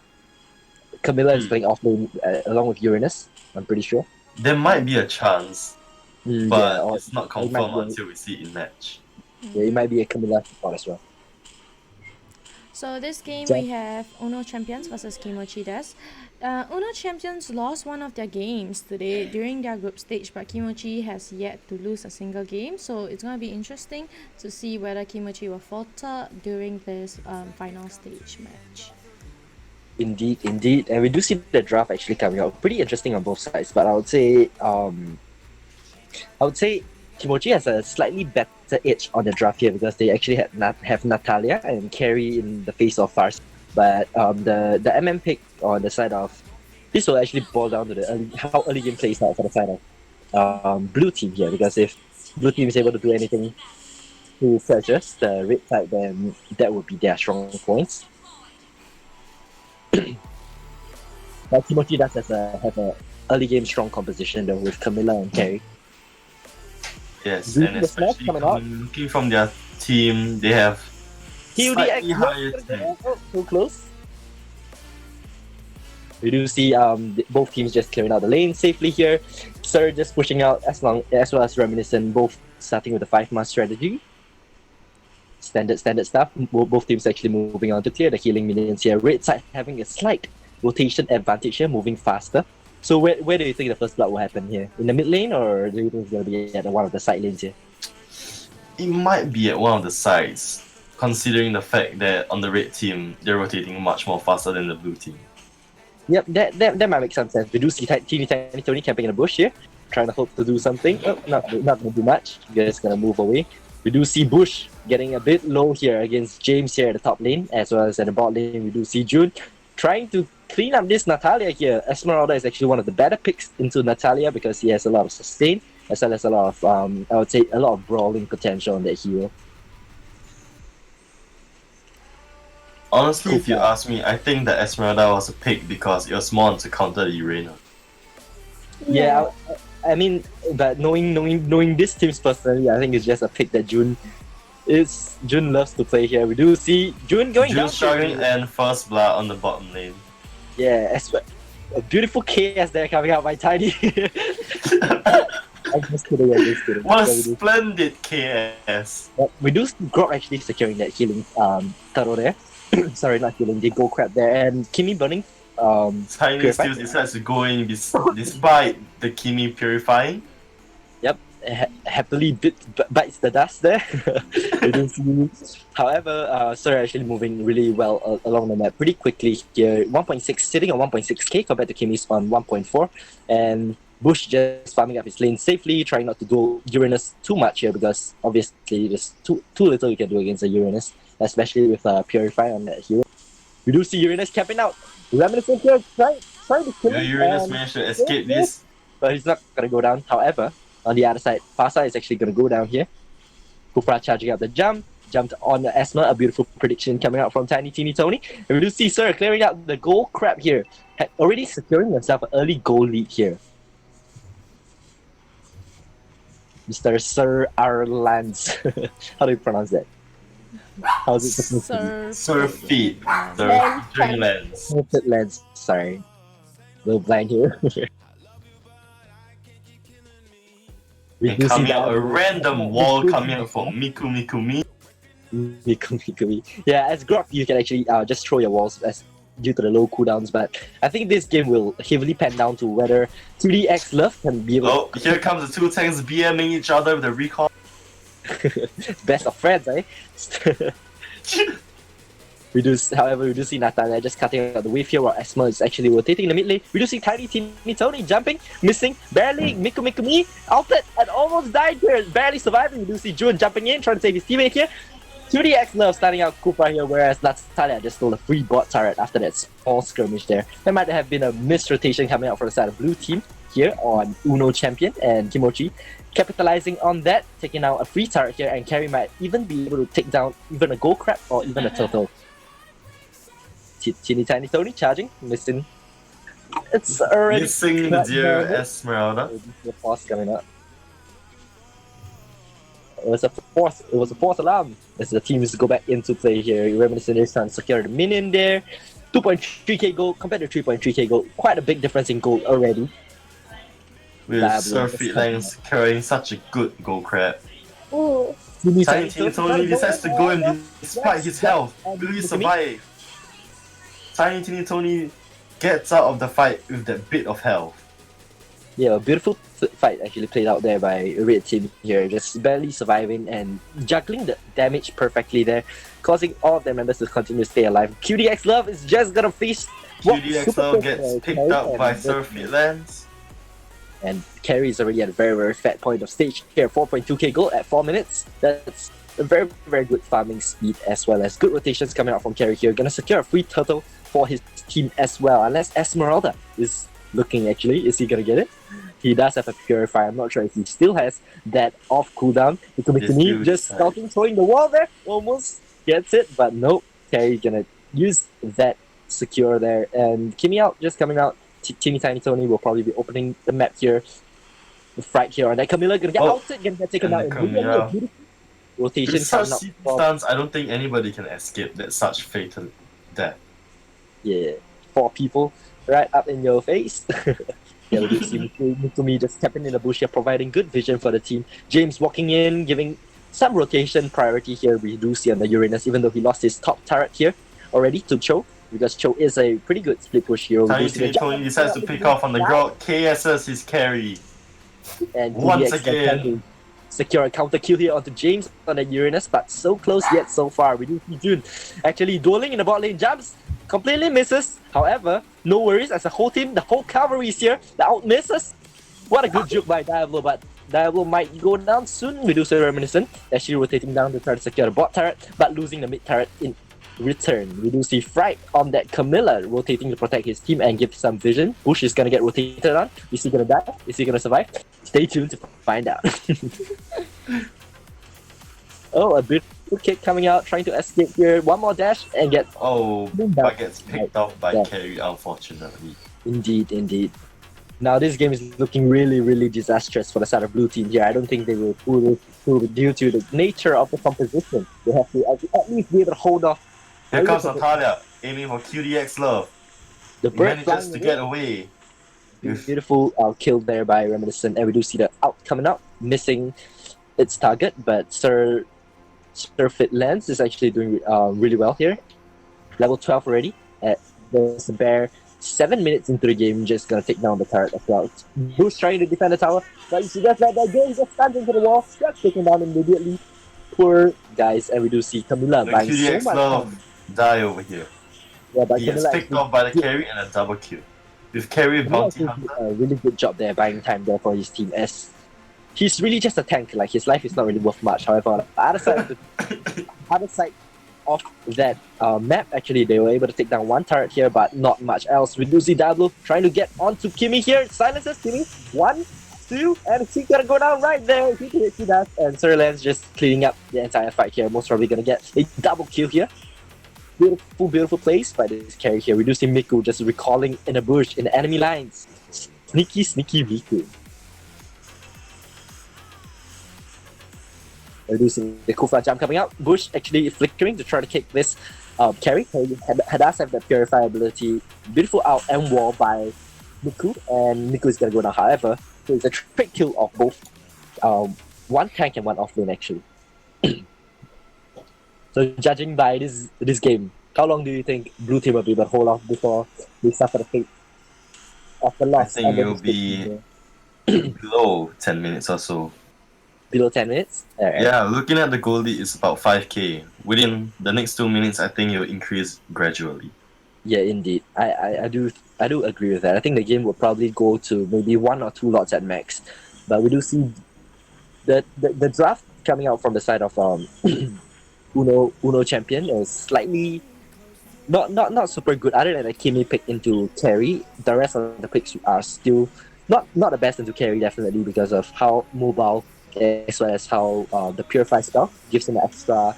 Camilla is playing offlane along with Uranus. I'm pretty sure. There might be a chance, but or it's not it might confirmed be- until we see it in match. Yeah, it might be a Camilla support as well. So this game Ja- we have Uno Champions versus Kimochi Des. Uno Champions lost one of their games today during their group stage, but Kimochi has yet to lose a single game. So it's going to be interesting to see whether Kimochi will falter during this final stage match. Indeed, and we do see the draft actually coming out. Pretty interesting on both sides, but I would say Kimochi has a slightly better edge on the draft here because they actually have Natalia and Carrie in the face of Fars. But the MM pick on the side of this will actually boil down to how early game plays out for the side of blue team here, because if blue team is able to do anything to suggest the red side, then that would be their strong points. But Kimochi does have a early game strong composition though with Camilla and Carrie. Yes, Do you and see the snap especially coming out? looking from their team, they have slightly higher tank. So close. We do see both teams just clearing out the lane safely here. Sir just pushing out as well as Reminiscent, both starting with the 5-mass strategy. Standard stuff. Both teams actually moving on to clear the healing minions here. Red side having a slight rotation advantage here, moving faster. So where do you think the first blood will happen here? In the mid lane, or do you think it's going to be at one of the side lanes here? It might be at one of the sides, considering the fact that on the red team, they're rotating much more faster than the blue team. Yep, that might make some sense. We do see Teeny Tony camping in the bush here, trying to hope to do something. Oh, not going to do much. Just going to move away. We do see Bush getting a bit low here against James here at the top lane, as well as at the bot lane. We do see June trying to clean up this Natalia here. Esmeralda is actually one of the better picks into Natalia because he has a lot of sustain, as well as a lot of, I would say, a lot of brawling potential on that hero. Honestly, if you ask me, I think that Esmeralda was a pick because it was more to counter the Urena. Yeah, I mean, but knowing this teams personally, I think it's just a pick that June loves to play here. We do see June going down. June struggling and first blood on the bottom lane. Yeah, a beautiful KS there coming out by Tiny. I'm just kidding. What a splendid KS! But we do see Grog actually securing that healing turtle there. Sorry, not healing, the gold crab there. And Kimi burning. Tiny Purify. still decides to go in despite the Kimi purifying. Yep, happily bites the dust there. We do see, however, Sir actually moving really well along the map pretty quickly here. 1.6, sitting on 1.6k compared to Kimi's on 1.4. And Bush just farming up his lane safely, trying not to go Uranus too much here because obviously there's too little you can do against a Uranus, especially with Purify on that hero. We do see Uranus camping out. Reminiscent here trying to kill him. Uranus and- managed to escape this. But he's not going to go down. However, on the other side, Fasa is actually going to go down here. Kufra charging up the jumped on the Esma, a beautiful prediction coming out from Tiny Teeny Tony. And we do see Sir clearing out the gold crab here, already securing himself an early goal lead here. Mr. Sir Arlands. How do you pronounce that? How's it supposed to be? Surf feet. Lens. String lens. Tilted lens. Sorry. A little blind here. We And do see coming out that- a random wall coming out from Miku. Miku. Yeah, as Grok, you can actually just throw your walls as due to the low cooldowns. But I think this game will heavily pan down to whether 2DX Love can be able Oh, here comes the two tanks BMing each other with the recall. best of friends, eh? However, we do see Natalia just cutting out the wave here while Esma is actually rotating in the mid lane. We do see Tiny Tony jumping, missing, barely, Miku ulted and almost died here, barely surviving. We do see Jun jumping in, trying to save his teammate here. 2DX Love starting out Kufa here, whereas Natalia just stole a free bot turret after that small skirmish there. There might have been a missed rotation coming out from the side of blue team here on Uno Champion and Kimochi. Capitalizing on that, taking out a free turret here, and Carry might even be able to take down even a gold crab or even a turtle. Teeny Tiny Tony charging, missing. It's already Missing the dear Esmeralda. The force coming up. It was a fourth alarm as the teams go back into play here. Reminiscent is trying to secure the minion there. 2.3k gold compared to 3.3k gold. Quite a big difference in gold already. With Surfeit Langs carrying such a good gold crab. Ooh. Tiny Tony decides to go in despite his health. Will he survive? Tiny Tony gets out of the fight with that bit of health. Yeah, a beautiful fight actually played out there by Red Team here, just barely surviving and juggling the damage perfectly there, causing all of their members to continue to stay alive. QDX Love is just gonna face QDX Love gets picked up by Surfeit Lands. And Carry is already at a very, very fat point of stage here, 4.2k gold at 4 minutes. That's a very, very good farming speed as well as good rotations coming out from Carry here. Gonna secure a free turtle for his team as well, unless Esmeralda is looking actually. Is he gonna get it? He does have a Purify. I'm not sure if he still has that off cooldown. He could be me just scouting, throwing the wall there. Almost gets it, but nope. Carry gonna use that secure there. And Kimmy out, just coming out. Teeny Tiny Tony will probably be opening the map here. The fright here on that. Camilla gonna get outed, gonna get taken out. And rotation with such stance, I don't think anybody can escape that such fatal death. Yeah, 4 people right up in your face. Yeah, we do see Mikumi just stepping in the bush here, providing good vision for the team. James walking in, giving some rotation priority here. We do see on the Uranus, even though he lost his top turret here already to Cho, because Cho is a pretty good split push hero. Tiny Tony decides to pick off on the Grog. KSS is Carry. And once again, secure a counter kill here onto James on the Uranus, but so close yet so far. We do see Jun actually dueling in the bot lane, jumps, completely misses. However, no worries, as a whole team, the whole cavalry is here, the out misses. What a good juke by Diablo, but Diablo might go down soon. We do see Reminiscent actually rotating down to try to secure the bot turret, but losing the mid turret in return. We do see Fright on that Camilla rotating to protect his team and give some vision. Bush is gonna get rotated on. Is he gonna die? Is he gonna survive? Stay tuned to find out. Oh, a beautiful kick coming out, trying to escape here. One more dash and gets... Oh, but gets picked off by Carry, unfortunately. Indeed. Now this game is looking really, really disastrous for the side of blue team here. I don't think they will pull this through due to the nature of the composition. They have to at least be able to hold off. Here comes Natalia, aiming for QDX Love. The bird manages to get away. Beautiful kill there by Reminiscent, and we do see the out coming out, missing its target, but Surfeit Lands is actually doing really well here. Level 12 already. There's a bare 7 minutes into the game, just gonna take down the turret as well. Bruce trying to defend the tower, but you see just like that, James just stands into the wall, just taken down immediately. Poor guys, and we do see Camilla buying so much time. Die over here. Yeah, but he gets picked off by the Carry and a double kill. With Carry Bounty Hunter. A really good job there buying time there for his team, as he's really just a tank. Like, his life is not really worth much. However, on the other side of that map, actually, they were able to take down one turret here, but not much else. We do see Diablo trying to get onto Kimmy here. Silences Kimmy. 1, 2, and she's gonna go down right there. He does. And Sir Lance just cleaning up the entire fight here. Most probably gonna get a double kill here. Beautiful place by this Carry here. We do see Miku just recalling in a bush in the enemy lines. Sneaky Miku. We do see the Kufa jump coming out. Bush actually flickering to try to kick this Carry. He does have that Purify ability. Beautiful out and wall by Miku, and Miku is gonna go down. However, so it's a trick kill of both one tank and one offlane actually. So judging by this game, How long do you think blue team will be able to hold off before they suffer the fate of the I loss? think and the it'll mistake be below 10 minutes or so. below 10 minutes? Alright. Yeah, looking at the goal lead is about 5k. Within the next 2 minutes, I think it'll increase gradually. Yeah, indeed. I do agree with that. I think the game will probably go to maybe 1 or 2 lots at max. But we do see the draft coming out from the side of Uno champion is slightly not super good. Other than the Kimi pick into carry, the rest of the picks are still not the best into carry, definitely, because of how mobile as well as how the purify spell gives him an extra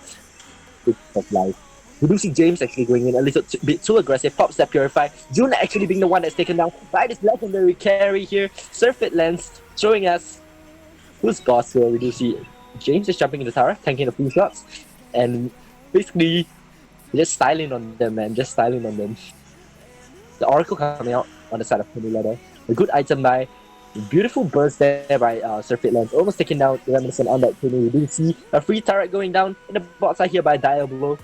bit of life. We do see James actually going in a little bit too aggressive, pops that purify. June actually being the one that's taken down by this legendary carry here. Surfeit Lens showing us who's boss here. We do see James is jumping in the tower, tanking a few shots, and basically just styling on them, man. Just styling on them. The Oracle coming out on the side of Tourney ladder. A good item by beautiful burst there by Surfeit Lens. Almost taking down Reminiscent on that Tourney. We do see a free turret going down in the bot side here by Diablo.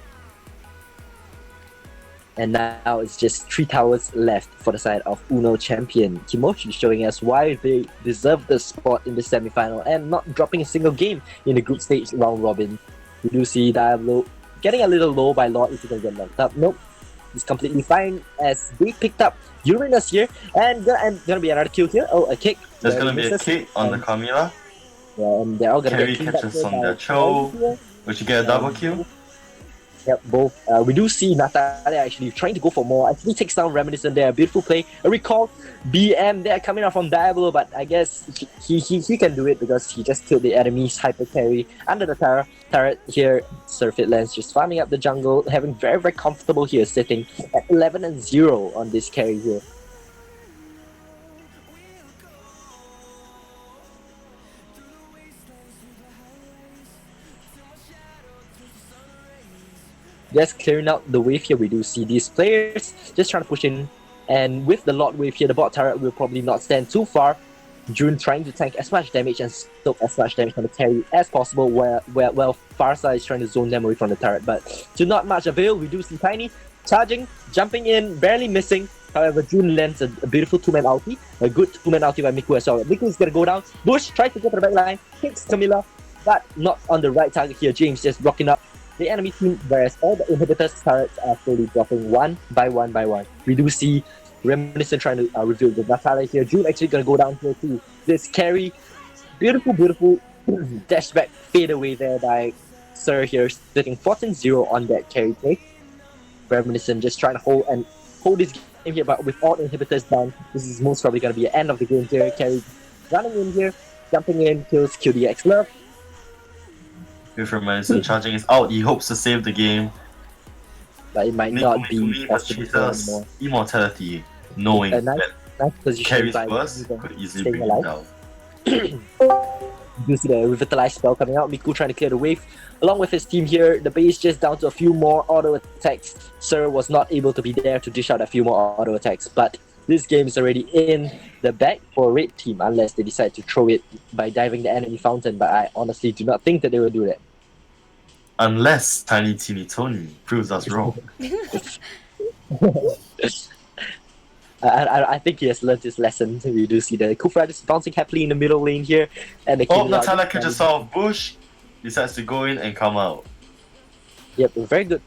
And now it's just 3 towers left for the side of Uno champion. Kimochi showing us why they deserve the spot in the semi-final and not dropping a single game in the group stage round robin. We do see Diablo getting a little low by Lord if he can get knocked up. Nope. He's completely fine as they picked up Uranus here. And gonna be another kill here. Oh, a kick. There's gonna be a kick on the Camila. Yeah, and they're all gonna Carry get cleaned up catches here on by the Cho. Cho. Would you get a double kill? Yep, both. We do see Natalia actually trying to go for more. Actually takes down Reminiscent there. Beautiful play. A recall. BM there coming out from Diablo, but I guess he can do it because he just killed the enemy's hyper carry under the turret here. Surfeit Lens just farming up the jungle, having very, very comfortable here, sitting at 11-0 on this carry here. Just clearing out the wave here, we do see these players just trying to push in, and with the Lord wave here, the bot turret will probably not stand too far. June trying to tank as much damage and soak as much damage from the carry as possible, where Farsa is trying to zone them away from the turret, but to not much avail. We do see Tiny charging, jumping in, barely missing. However, June lands a beautiful 2-man ulti, a good 2-man ulti by Miku as well. Miku's gonna go down. Bush tries to go to the back line, kicks Camila, but not on the right target here. James just blocking up the enemy team, whereas all the inhibitors turrets are slowly dropping one by one by one. We do see Reminiscent trying to reveal the Natalia here. June actually gonna go down here too. This carry, beautiful dash back fade away there by Sir here, sitting 14-0 on that carry take. Reminiscent just trying to hold this game here, but with all inhibitors down, this is most probably gonna be the end of the game here. Carry running in here, jumping in, kills QDX Love. With Reminiscent charging is out, he hopes to save the game. But it might not be possible anymore. Immortality, knowing nice position carries by first could easily staying bring him alive. down. You see the revitalized spell coming out. Miku trying to clear the wave along with his team here. The base just down to a few more auto attacks. Sir was not able to be there to dish out a few more auto attacks, but this game is already in the bag for a red team unless they decide to throw it by diving the enemy fountain. But I honestly do not think that they will do that. Unless Tiny Teeny Tony proves us wrong. I think he has learned his lesson. We do see the Kufra just bouncing happily in the middle lane here. And the Natalia catches off Bush, decides to go in and come out. Yep, a very good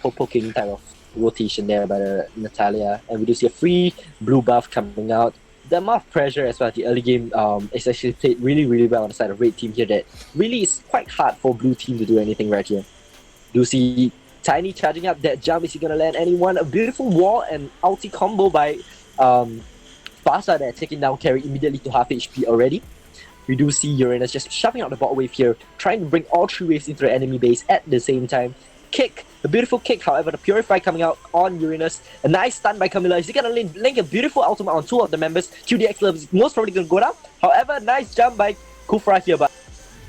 poking type of rotation there by the Natalia. And we do see a free blue buff coming out. The amount of pressure as well as the early game is actually played really well on the side of red team here, that really is quite hard for blue team to do anything right here. Do see Tiny charging up that jump. Is he gonna land anyone? A beautiful wall and ulti combo by Farsa there, taking down carry immediately to half HP already. We do see Uranus just shoving out the bot wave here, trying to bring all 3 waves into the enemy base at the same time. Kick, a beautiful kick, however, the Purify coming out on Uranus. A nice stun by Camila. Is he gonna link a beautiful ultimate on 2 of the members? QDX Love is most probably gonna go down. However, nice jump by Kufra here, but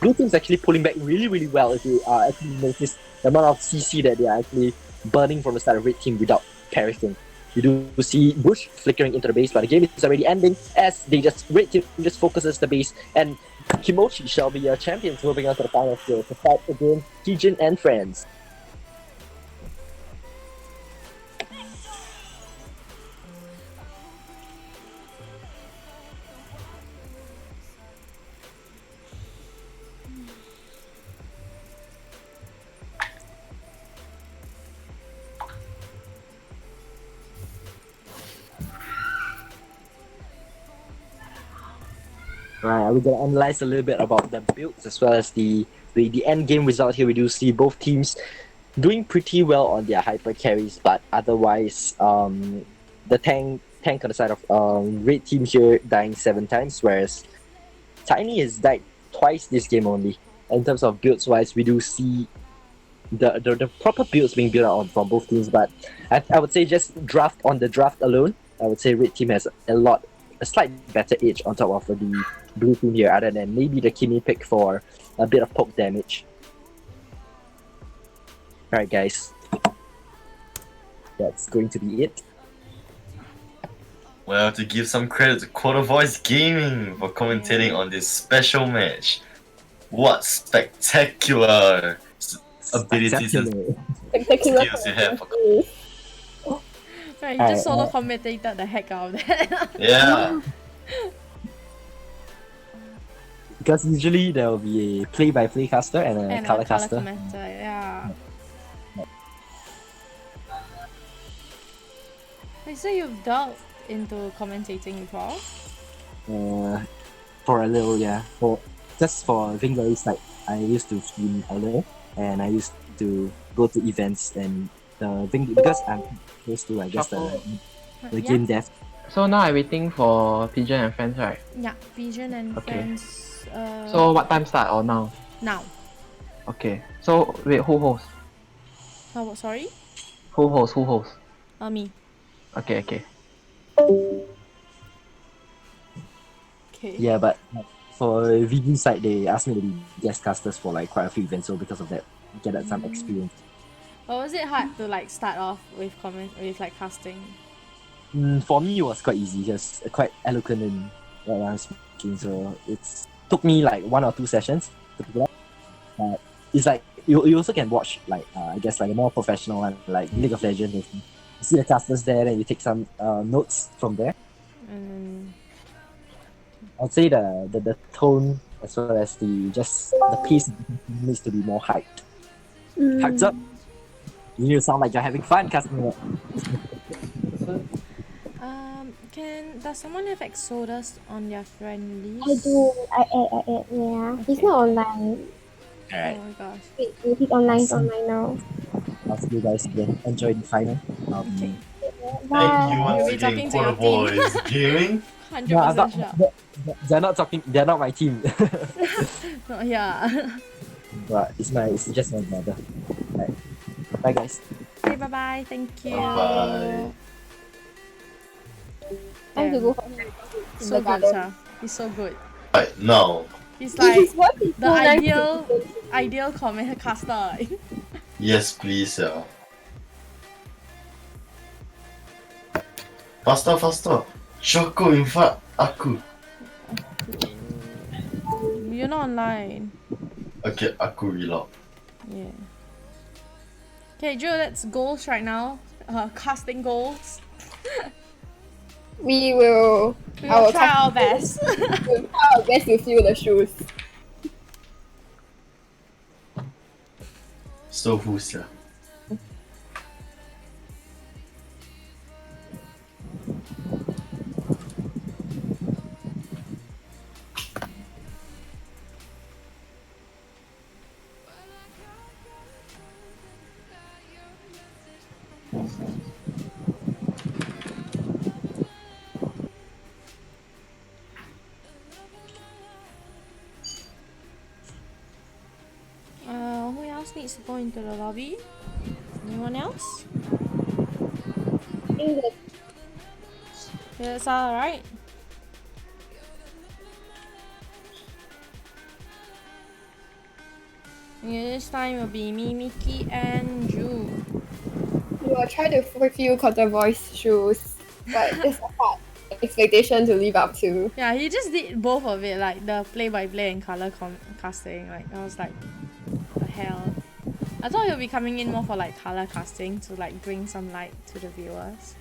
blue team's actually pulling back really well if you actually notice the amount of CC that they are actually burning from the side of red team without perishing. You do see Bush flickering into the base, but the game is already ending as red team just focuses the base, and Kimochi shall be your champions moving on to the final field to fight against Kijin and friends. Right, we're gonna analyze a little bit about the builds as well as the end game result here. We do see both teams doing pretty well on their hyper carries, but otherwise, the tank on the side of red team here dying 7 times, whereas Tiny has died twice this game only. In terms of builds wise, we do see the proper builds being built on from both teams, but I would say just on the draft alone, I would say red team has a slight better edge on top of the blue team here, other than maybe the Kimi pick for a bit of poke damage. Alright guys, that's going to be it. Well, to give some credit to Quarter Voice Gaming for commentating on this special match. What spectacular abilities and Spectacular. skills you have. Right, you just solo commentated the heck out of that. Yeah. Because usually there will be a play-by-play caster and a color caster. Commenter, yeah. Wait, so you've delved into commentating before? For a little, yeah. Just for Vainglorious side, I used to stream a little, and I used to go to events and because I'm close to the game dev. So now I'm waiting for Pigeon and friends, right? Yeah, Pigeon and friends. So what time start or now? Now. Okay. So wait, who hosts? Oh, sorry? Who hosts? Me. Okay. Okay. Yeah, but for VG side, they asked me to be guest casters for like quite a few events, so because of that, get some experience. But was it hard to like start off with casting? For me, it was quite easy, just quite eloquent in what I'm speaking. So it took me like 1 or 2 sessions to pick it up. It's like you also can watch like I guess like a more professional one, like League of Legends. You see the casters there, and you take some notes from there. I'd say the tone as well as the pace needs to be more hyped. Hyped up. You need to sound like you're having fun casting it. Does someone have Exodus on their friend I list? do. I add, yeah. He's not online. Alright. Oh my gosh. Wait, he's online now. I'll see you guys again. Enjoy the final. Okay. Thank you You'll once be again, talking to Quarter your team. Voice Gaming. 100% sure. They're not talking. They're not my team. No, yeah. But it's just my brother. Right. Bye guys. Okay, bye-bye. Thank you. Bye. Time to go for him. So good, Sha. He's so good. Right, now. He's like His voice is the so nice. ideal comment caster. Yes, please, yeah. Faster. Choco in front aku. You're not online. Okay, aku reload. Yeah. Okay, Joe, that's goals right now. Casting goals. We will. We will try our best. We'll try our best to fill the shoes. So who's ya? Who else needs to go into the lobby? Anyone else? I think that Yeah, that's alright. Yeah, this time will be me, Mickey, and Ju. we will try to fulfill Quarter Voice shoes, but it's a hard expectation to live up to. Yeah, he just did both of it, like the play-by-play and color casting. Like, I was like, what the hell? I thought he'll be coming in more for like color casting to like bring some light to the viewers.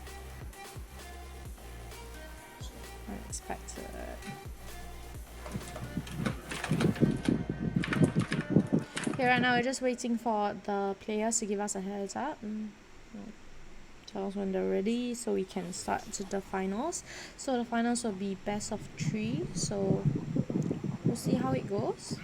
Unexpected. Okay, right now we're just waiting for the players to give us a heads up. Tell us when they're ready so we can start to the finals. So the finals will be best of 3. So we'll see how it goes.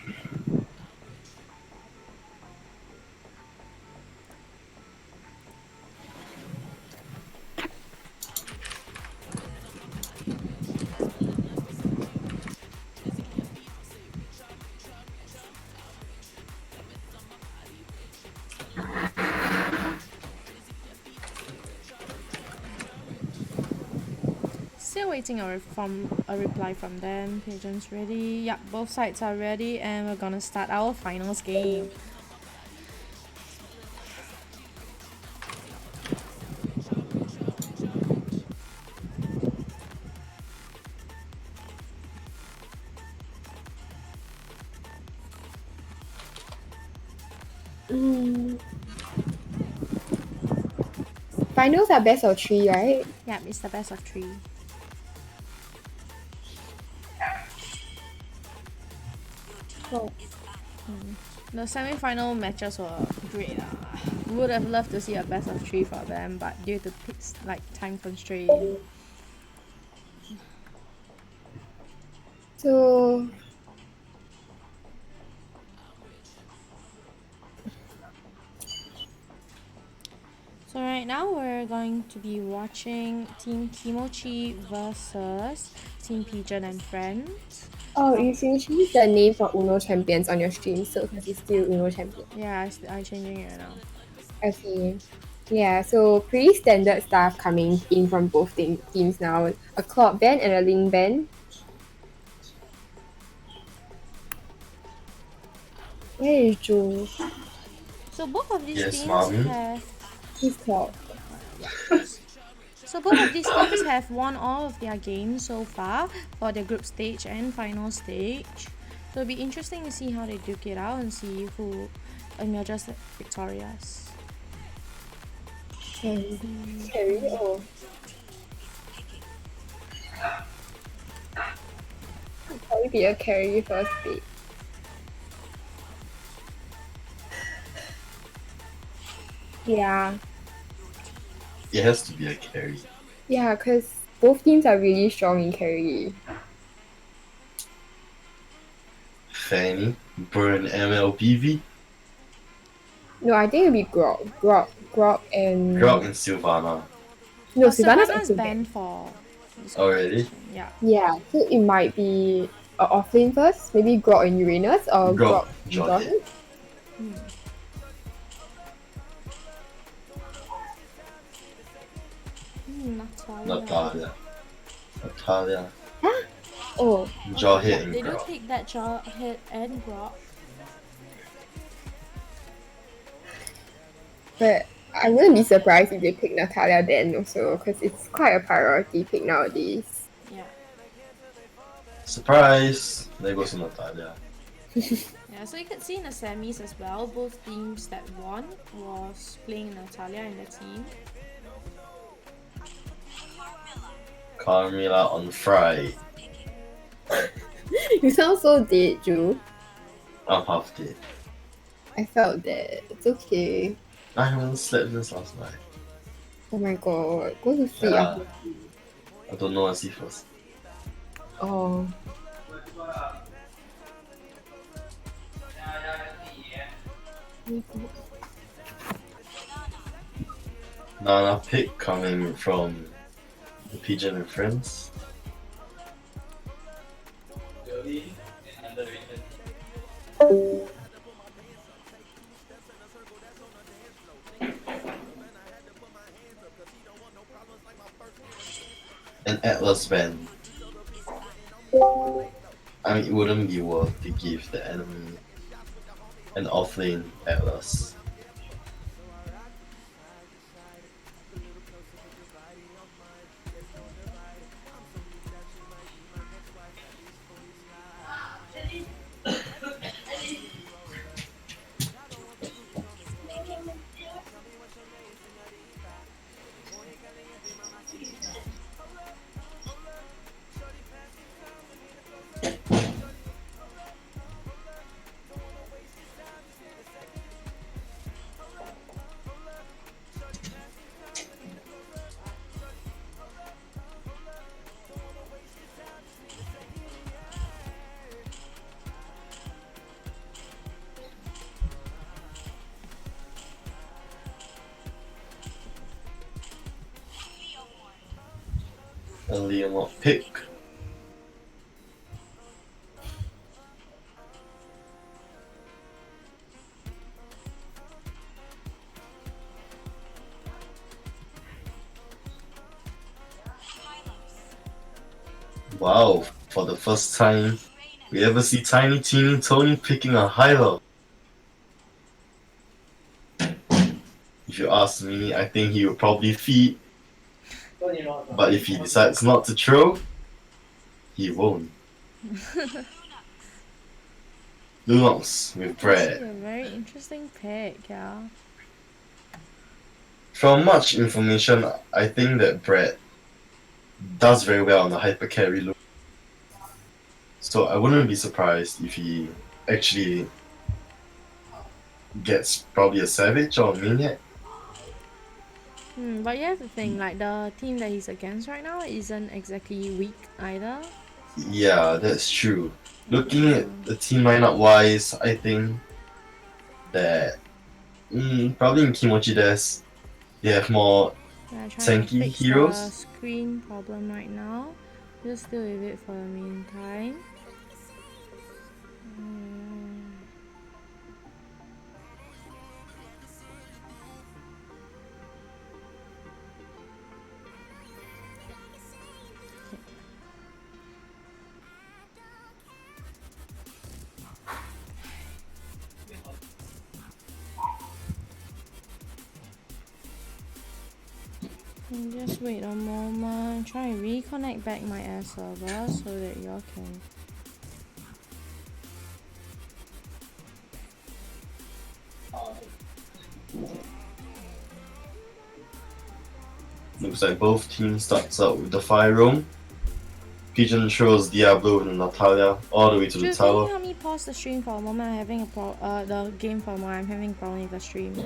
Still waiting a reply from them. Pigeons ready. Yep, both sides are ready and we're gonna start our finals game. Finals are best of 3, right? Yep, it's the best of 3. Oh. The semi-final matches were great. Would have loved to see a best of 3 for them, but due to like time constraint. So So right now we're going to be watching Team Kimochi versus Team Pigeon and Friends. oh, you can change the name for Uno Champions on your stream, so because it's still Uno Champion. Yeah, I'm changing it now. Okay. Yeah, so pretty standard stuff coming in from both teams now. A clock band and a link band. Where is Joe? So both of these Yes, teams mommy. have His clock. So both of these teams have won all of their games so far for the group stage and final stage. So it'll be interesting to see how they duke it out and see who emerges victorious. Carry. Oh. It'll probably be a carry first pick. Yeah. It has to be a carry. Yeah, because both teams are really strong in carry. Fanny, Burn MLBB, No, I think it'll be Grok and... Grog and Sylvana. No, But Sylvana's Sylvana's also banned for this Already? competition. Yeah. Yeah, so it might be offlane first, maybe Grok and Uranus, or Grog, Grok and Jordan. Jordan. Natalia. Natalia. Oh, Jawhead and They do Grog. pick that Jawhead and Grok. but I wouldn't be surprised if they pick Natalia then also, because it's quite a priority pick nowadays. Yeah. Surprise! There goes Natalia. Yeah, so you could see in the semis as well, both teams that won was playing Natalia in the team. Carmilla on Friday. You sound so dead, Ju. I'm half dead. I felt that. It's okay. I haven't slept since last night. Oh my god. Go to sleep Yeah. after. I don't know, I see first. Oh. Nana pick coming from the Pigeon and Friends. An Atlas band. I mean, it wouldn't be worth to give the enemy an offlane Atlas. Only a mock pick. Wow, for the first time we ever see Tiny Teeny Tony picking a high-low. If you ask me, I think he would probably feed. But if he decides not to throw, he won't. Lunox with Actually, Brad. a very interesting pick, yeah. From much information, I think that Brad does very well on the hyper carry look. So I wouldn't be surprised if he actually gets probably a Savage or a Maniac. But you have to think, like, the team that he's against right now isn't exactly weak either. Yeah, that's true. Looking at the team lineup wise, I think that probably in Kimochi Des, they have more Yeah, trying to tanky fix the heroes. screen problem right now. Just deal with it for the meantime. Just wait a moment. Try and reconnect back my air server so that y'all can. Looks like both teams starts out with the Fire Roam. Pigeon throws Diablo and Natalia all the way to the Jude, can you tower. help me pause the stream for a moment? I'm having the game for a moment. I'm having a problem with the stream.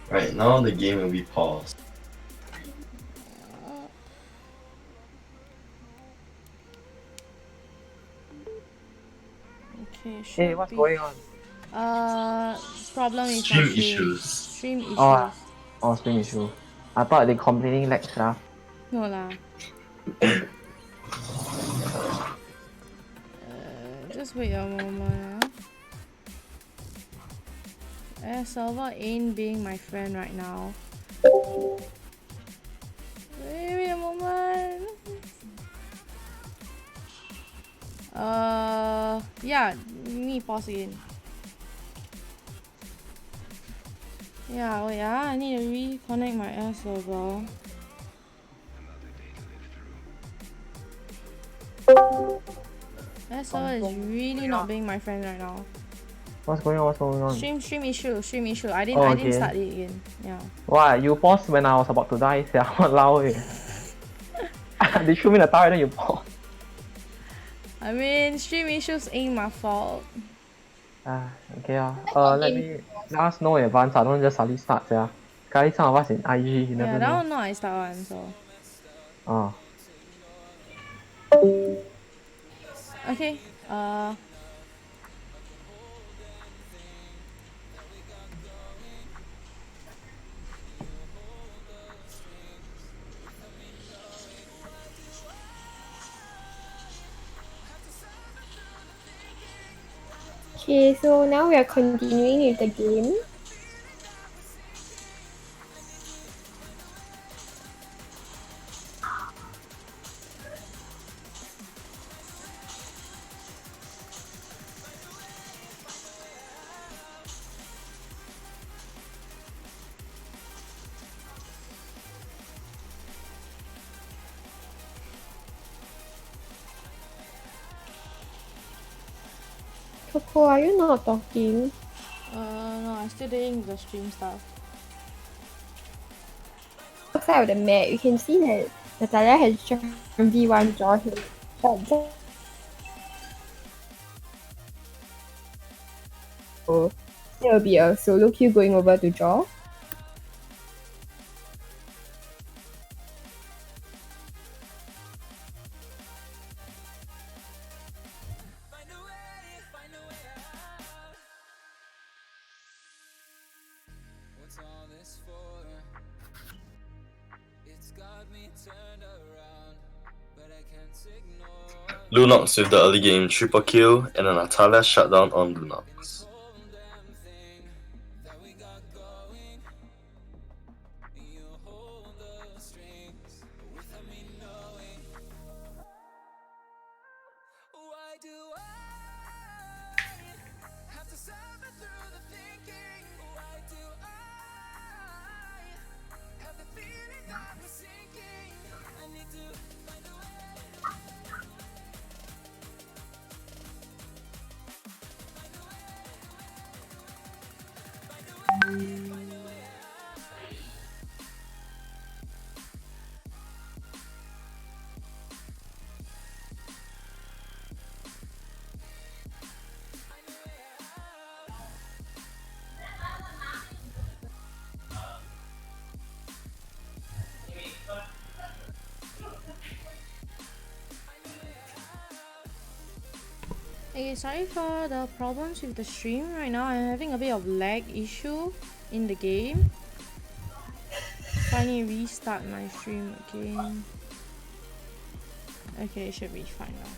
Right now the game will be paused. Okay, should Hey, what's going on? problem with Stream my stream. issues. Stream issues. Oh, stream issue. I thought they complaining lag, No lah. Just wait a moment. Air server ain't being my friend right now. Wait a moment. Yeah, me pause again. Yeah, wait, I need to reconnect my air server. Air server is really not being my friend right now. What's going on? What's going on? Stream issue. I didn't Oh, I didn't okay. start it again. Yeah. Why? You paused when I was about to die, sia. Walao eh. They threw me the tower, then you paused. I mean, stream issues ain't my fault. Okay let us know in advance. I don't just suddenly start, yeah. Guys, some of us in IG, you Yeah, never that know. one not I start one, so. Oh. Okay, Okay, so now we are continuing with the game. Choco, are you not talking? no, I'm still doing the stream stuff. Outside of the map, you can see that Natalia has just V1 draw here. So there will be a solo queue going over to draw. Lunox with the early game triple kill and an Atalia shutdown on Lunox. Okay, sorry for the problems with the stream. Right now I'm having a bit of lag issue in the game. So I need to restart my stream again. Okay, it should be fine now.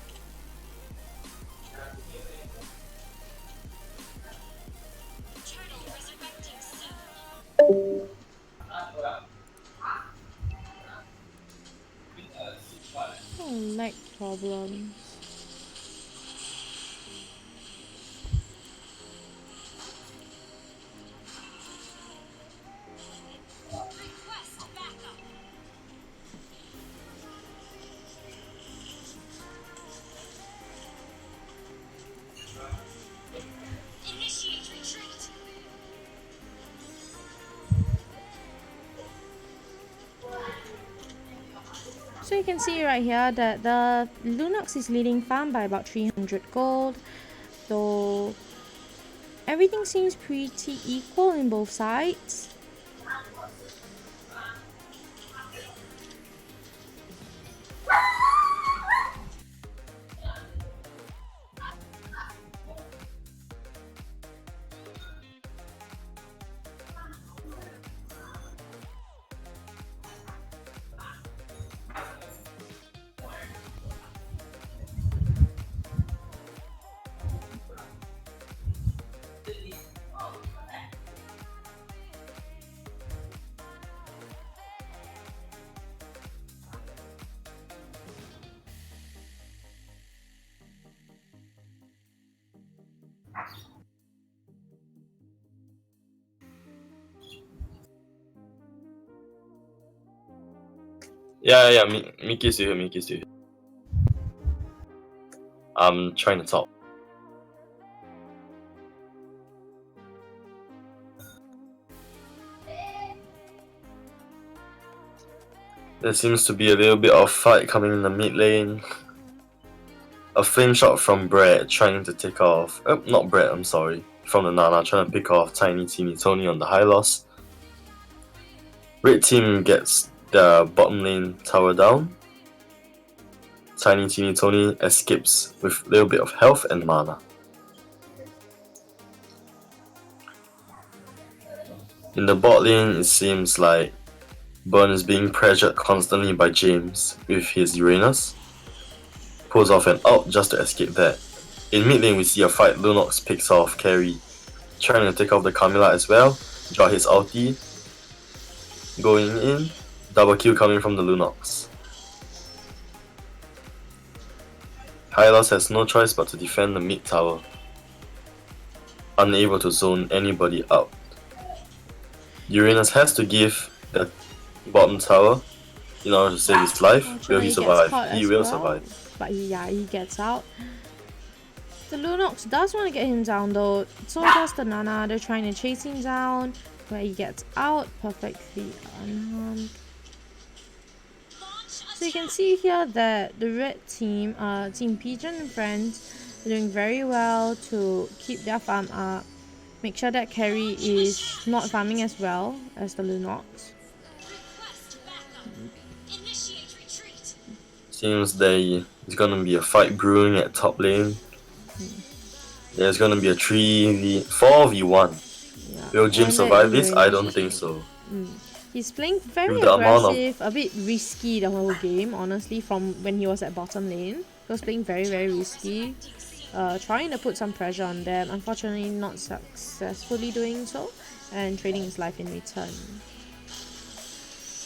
Oh, lag problems. So you can see right here that the Lunox is leading farm by about 300 gold. So everything seems pretty equal in both sides. Yeah, Mickey's still here. I'm trying to talk. There seems to be a little bit of fight coming in the mid lane. A flame shot from Brett trying to take off. Not Brett, I'm sorry. From the Nana trying to pick off Tiny Tourney on the high loss. Red team gets the bottom lane tower down. Tiny Tourney escapes with a little bit of health and mana. In the bot lane, it seems like Burn is being pressured constantly by James with his Uranus. Pulls off an ult just to escape that. In mid lane, we see a fight. Lunox picks off Carry, trying to take off the Camilla as well. Draw his ulti. Going in. Double kill coming from the Lunox. Hylos has no choice but to defend the mid tower. Unable to zone anybody out. Uranus has to give the bottom tower in order to save his life. Will he survive? He will survive. But he gets out. The Lunox does want to get him down though. So does the Nana. They're trying to chase him down. Where he gets out perfectly unharmed. So you can see here that the red team, Team Pigeon and friends, are doing very well to keep their farm up. Make sure that Carry is not farming as well as the Lunox. Seems there's gonna be a fight brewing at top lane. There's gonna be a 4v1. Yeah, Will Jim and survive that this? I don't range. think so. He's playing very With the amount of- aggressive, a bit risky the whole game, honestly, from when he was at bottom lane. He was playing very, very risky, trying to put some pressure on them, unfortunately not successfully doing so, and trading his life in return.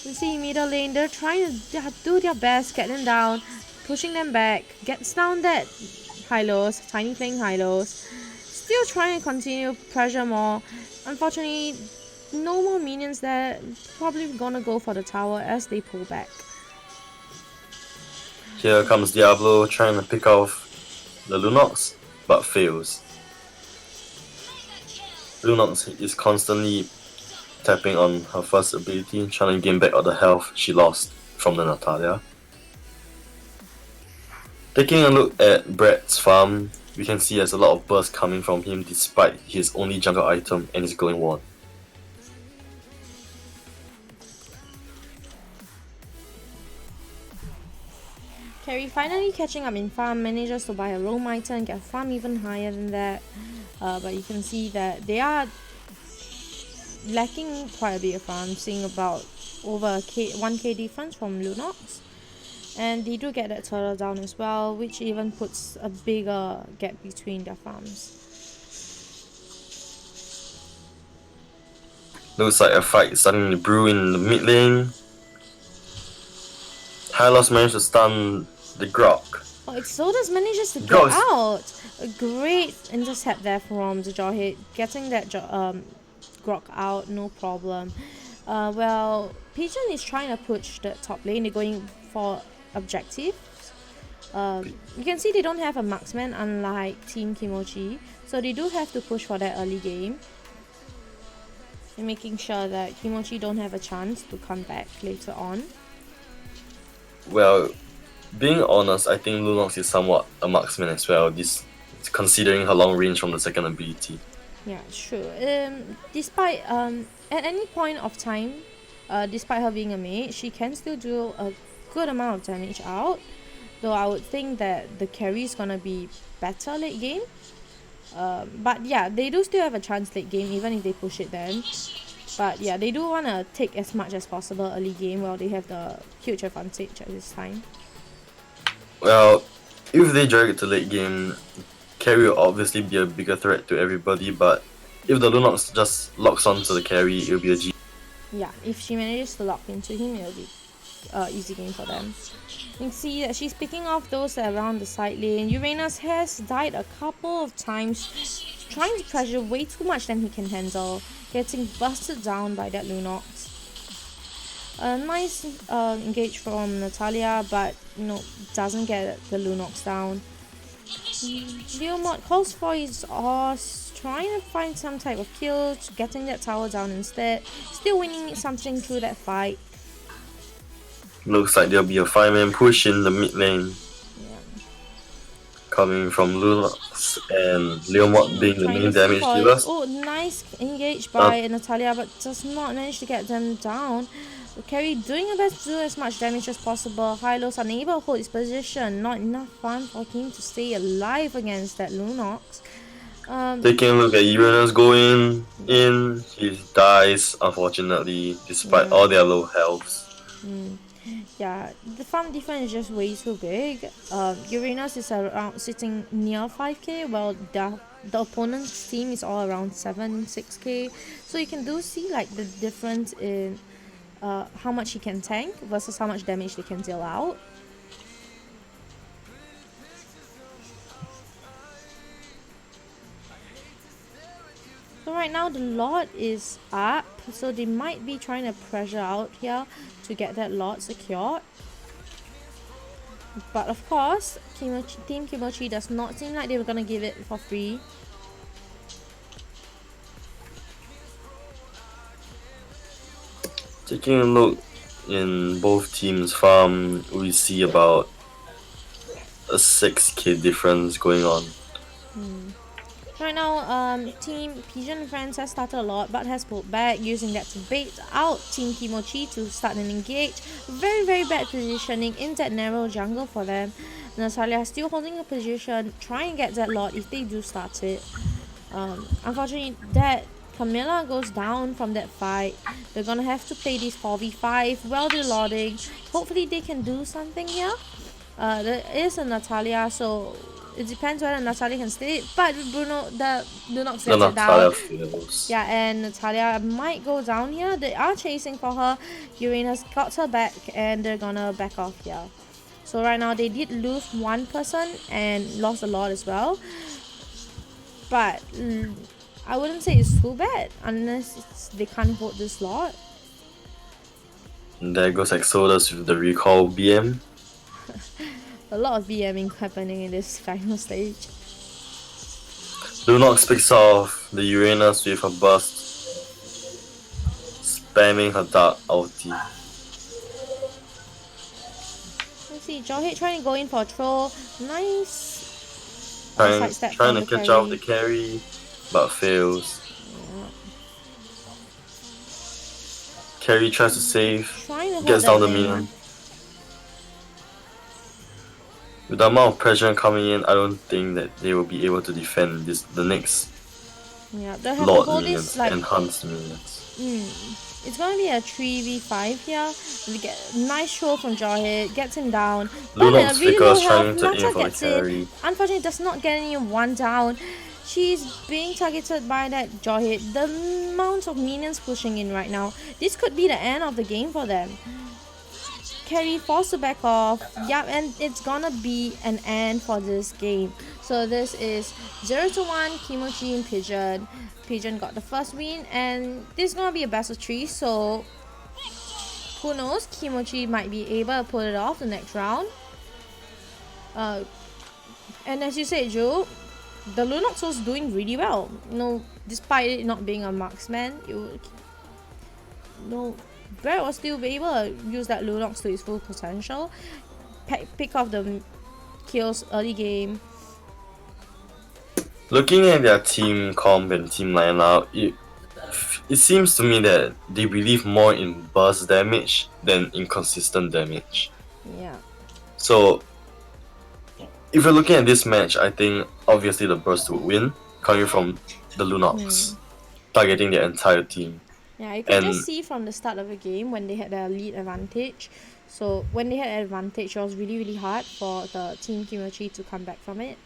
You see middle lane, they're trying to do their best, get them down, pushing them back, gets down that Hylos, Tiny playing Hylos, still trying to continue pressure more. Unfortunately, no more minions there, probably gonna go for the tower as they pull back. Here comes Diablo trying to pick off the Lunox, but fails. Lunox is constantly tapping on her first ability, trying to gain back all the health she lost from the Natalia. Taking a look at Brett's farm, we can see there's a lot of burst coming from him despite his only jungle item and his glowing wand. Carrie finally catching up in farm, manages to buy a roam item and get farm even higher than that. But you can see that they are lacking quite a bit of farm, seeing about over 1k difference from Lunox. And they do get that turtle down as well, which even puts a bigger gap between their farms. Looks like a fight is starting to brew in the mid lane. Hylos managed to stun the Grok. Oh, Exodus manages to get Gross. out! A great intercept there from the Jawhead, getting that Grok out, no problem. Well, Pigeon is trying to push the top lane, they're going for objective. You can see they don't have a marksman unlike Team Kimochi, so they do have to push for that early game. And making sure that Kimochi don't have a chance to come back later on. Well, being honest, I think Lunox is somewhat a marksman as well, this considering her long range from the second ability. Yeah, true. Despite at any point of time, despite her being a mage, she can still do a good amount of damage out. Though I would think that the carry is gonna be better late game. But yeah, they do still have a chance late game even if they push it then. But yeah, they do want to take as much as possible early game while they have the huge advantage at this time. Well, if they drag it to late game, carry will obviously be a bigger threat to everybody, but if the Lunox just locks onto the carry, it'll be a G. Yeah, if she manages to lock into him, it'll be easy game for them. You can see that she's picking off those around the side lane. Uranus has died a couple of times, trying to pressure way too much than he can handle, getting busted down by that Lunox. A nice engage from Natalia, but you know, doesn't get the Lunox down. Leomod calls for his horse, trying to find some type of kill, getting that tower down instead. Still winning something through that fight. Looks like there'll be a 5-man push in the mid lane. Yeah. Coming from Lunox and Leomod being the Trying main to damage see dealers. Oh, nice engage by Natalia, but does not manage to get them down. The carry doing her best to do as much damage as possible. Hylos unable to hold his position. Not enough fun for him to stay alive against that Lunox. Taking a look at Uranus going in, he dies unfortunately despite all their low health. Yeah, the farm difference is just way too big. Uranus is around sitting near 5k, while the opponent's team is all around 6k. So you can do see like the difference in how much he can tank versus how much damage they can deal out. So right now the Lord is up, so they might be trying to pressure out here to get that Lord secured. But of course, Team Kimochi does not seem like they were gonna give it for free. Taking a look in both teams' farm, we see about a 6k difference going on. Right now, Team Pigeon Friends has started a lot, but has pulled back, using that to bait out Team Kimochi to start an engage. Very, very bad positioning in that narrow jungle for them. Natalia still holding a position, trying to get that Lord if they do start it. Unfortunately, that Camilla goes down from that fight, they're gonna have to play this 4v5 while they're loading. Hopefully they can do something here. There is a Natalia, so it depends whether Natalia can stay. But Bruno, the Lunox gets it down. Fails. Yeah, and Natalia might go down here. They are chasing for her. Uranus got her back, and they're gonna back off here. So right now they did lose one person and lost a lot as well. But I wouldn't say it's too bad unless they can't hold this lot. And there goes Exodus with the recall BM. A lot of BMing happening in this final stage. Lunox picks off the Uranus with a burst, spamming her dark ulti. Let's see, Jawhead trying to go in for a throw. Nice. Sidestep Trying from to the catch carry. out the carry, but fails. Yeah. Carry tries to save, Trying to gets hold down that the lane. minion. With the amount of pressure coming in, I don't think that they will be able to defend the next Yeah, they have to Lord hold minions, this like enhanced minions. it's gonna be a 3v5 here. We get a nice throw from Jawhead, gets him down. But Lunox at really low Flickers health, trying to aim Nata for the gets in. carry. Unfortunately, does not get anyone down. She's being targeted by that Jawhead. The amount of minions pushing in right now, this could be the end of the game for them. Carry forced to back off. Yep, and it's gonna be an end for this game. So this is 0-1 Kimochi and Pigeon. Pigeon got the first win, and this is gonna be a best of 3. So who knows? Kimochi might be able to pull it off the next round. And as you said, Joe, the Lunox was doing really well. You know, despite it not being a marksman, Barrett was still able to use that Lunox to its full potential. Pick off the kills early game. Looking at their team comp and team lineup, it seems to me that they believe more in burst damage than in consistent damage. Yeah. So, if you're looking at this match, I think obviously the burst would win, coming from the Lunox, targeting their entire team. Yeah, you can just see from the start of the game when they had their lead advantage. So when they had an advantage, it was really, really hard for the team Kimochi to come back from it.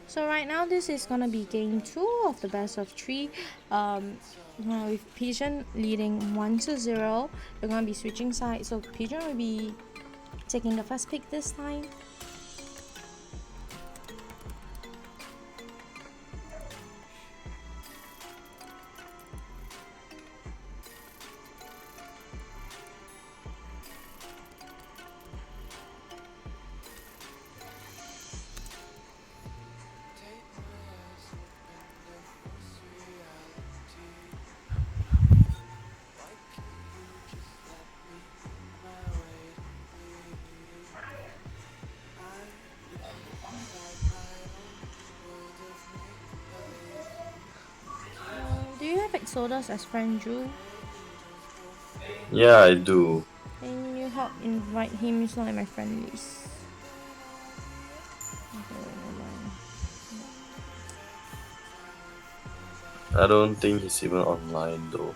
So right now this is gonna be game 2 of the best of 3. With Pigeon leading 1-0. They're gonna be switching sides, so Pigeon will be taking the first pick this time. Do you have Exodus as friend, Drew? Yeah, I do. Can you help invite him? He's not in my friend list. Okay, never mind. I don't think he's even online though.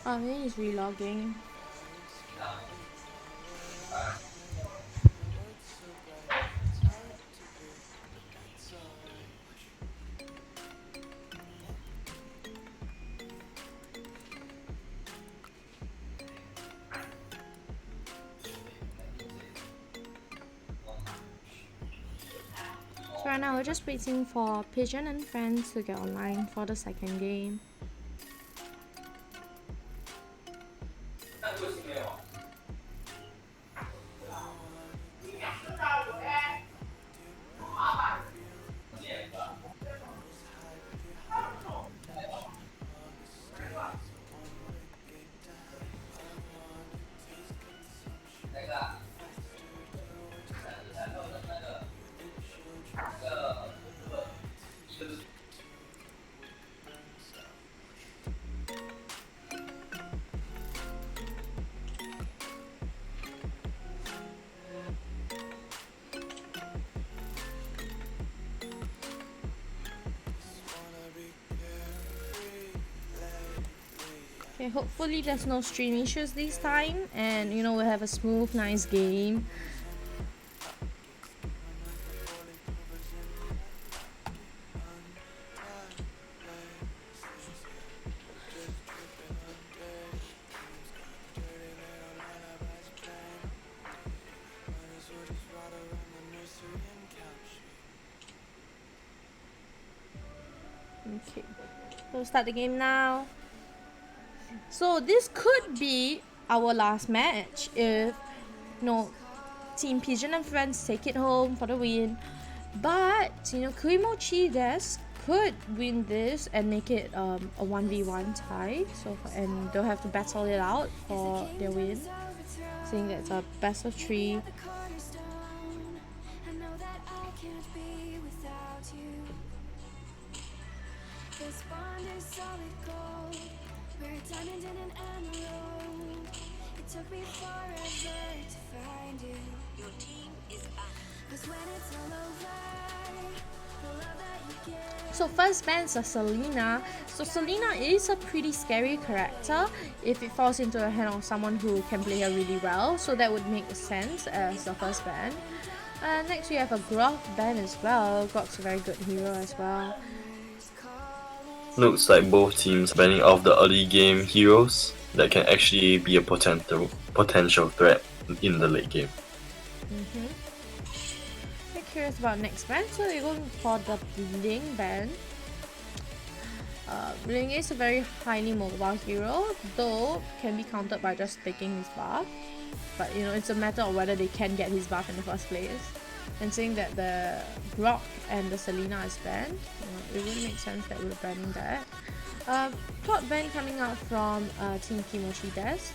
Maybe he's relogging. So right now we're just waiting for Pigeon and friends to get online for the second game. Okay, hopefully there's no stream issues this time, and you know we'll have a smooth, nice game. Okay, we'll start the game now. So this could be our last match if Team Pigeon and Friends take it home for the win. But Kurimochi Desk could win this and make it a 1v1 tie. And they'll have to battle it out for their win. Seeing that it's a best of 3. Took me forever to find you. Your team is back. 'Cause when it's all over, the love that you give. So first ban's a Selena. So Selena is a pretty scary character if it falls into the hand of someone who can play her really well. So that would make sense as the first ban. Next we have a Grok ban as well. Grok's a very good hero as well. Looks like both teams banning off the early game heroes that can actually be a potential threat in the late game. I'm curious about next ban, so we're going for the Bling ban. Bling is a very highly mobile hero, though can be countered by just taking his buff. But it's a matter of whether they can get his buff in the first place. And seeing that the Grok and the Selena is banned, it would make sense that we're banning that. Plot ban coming out from Team Kimochi Desk.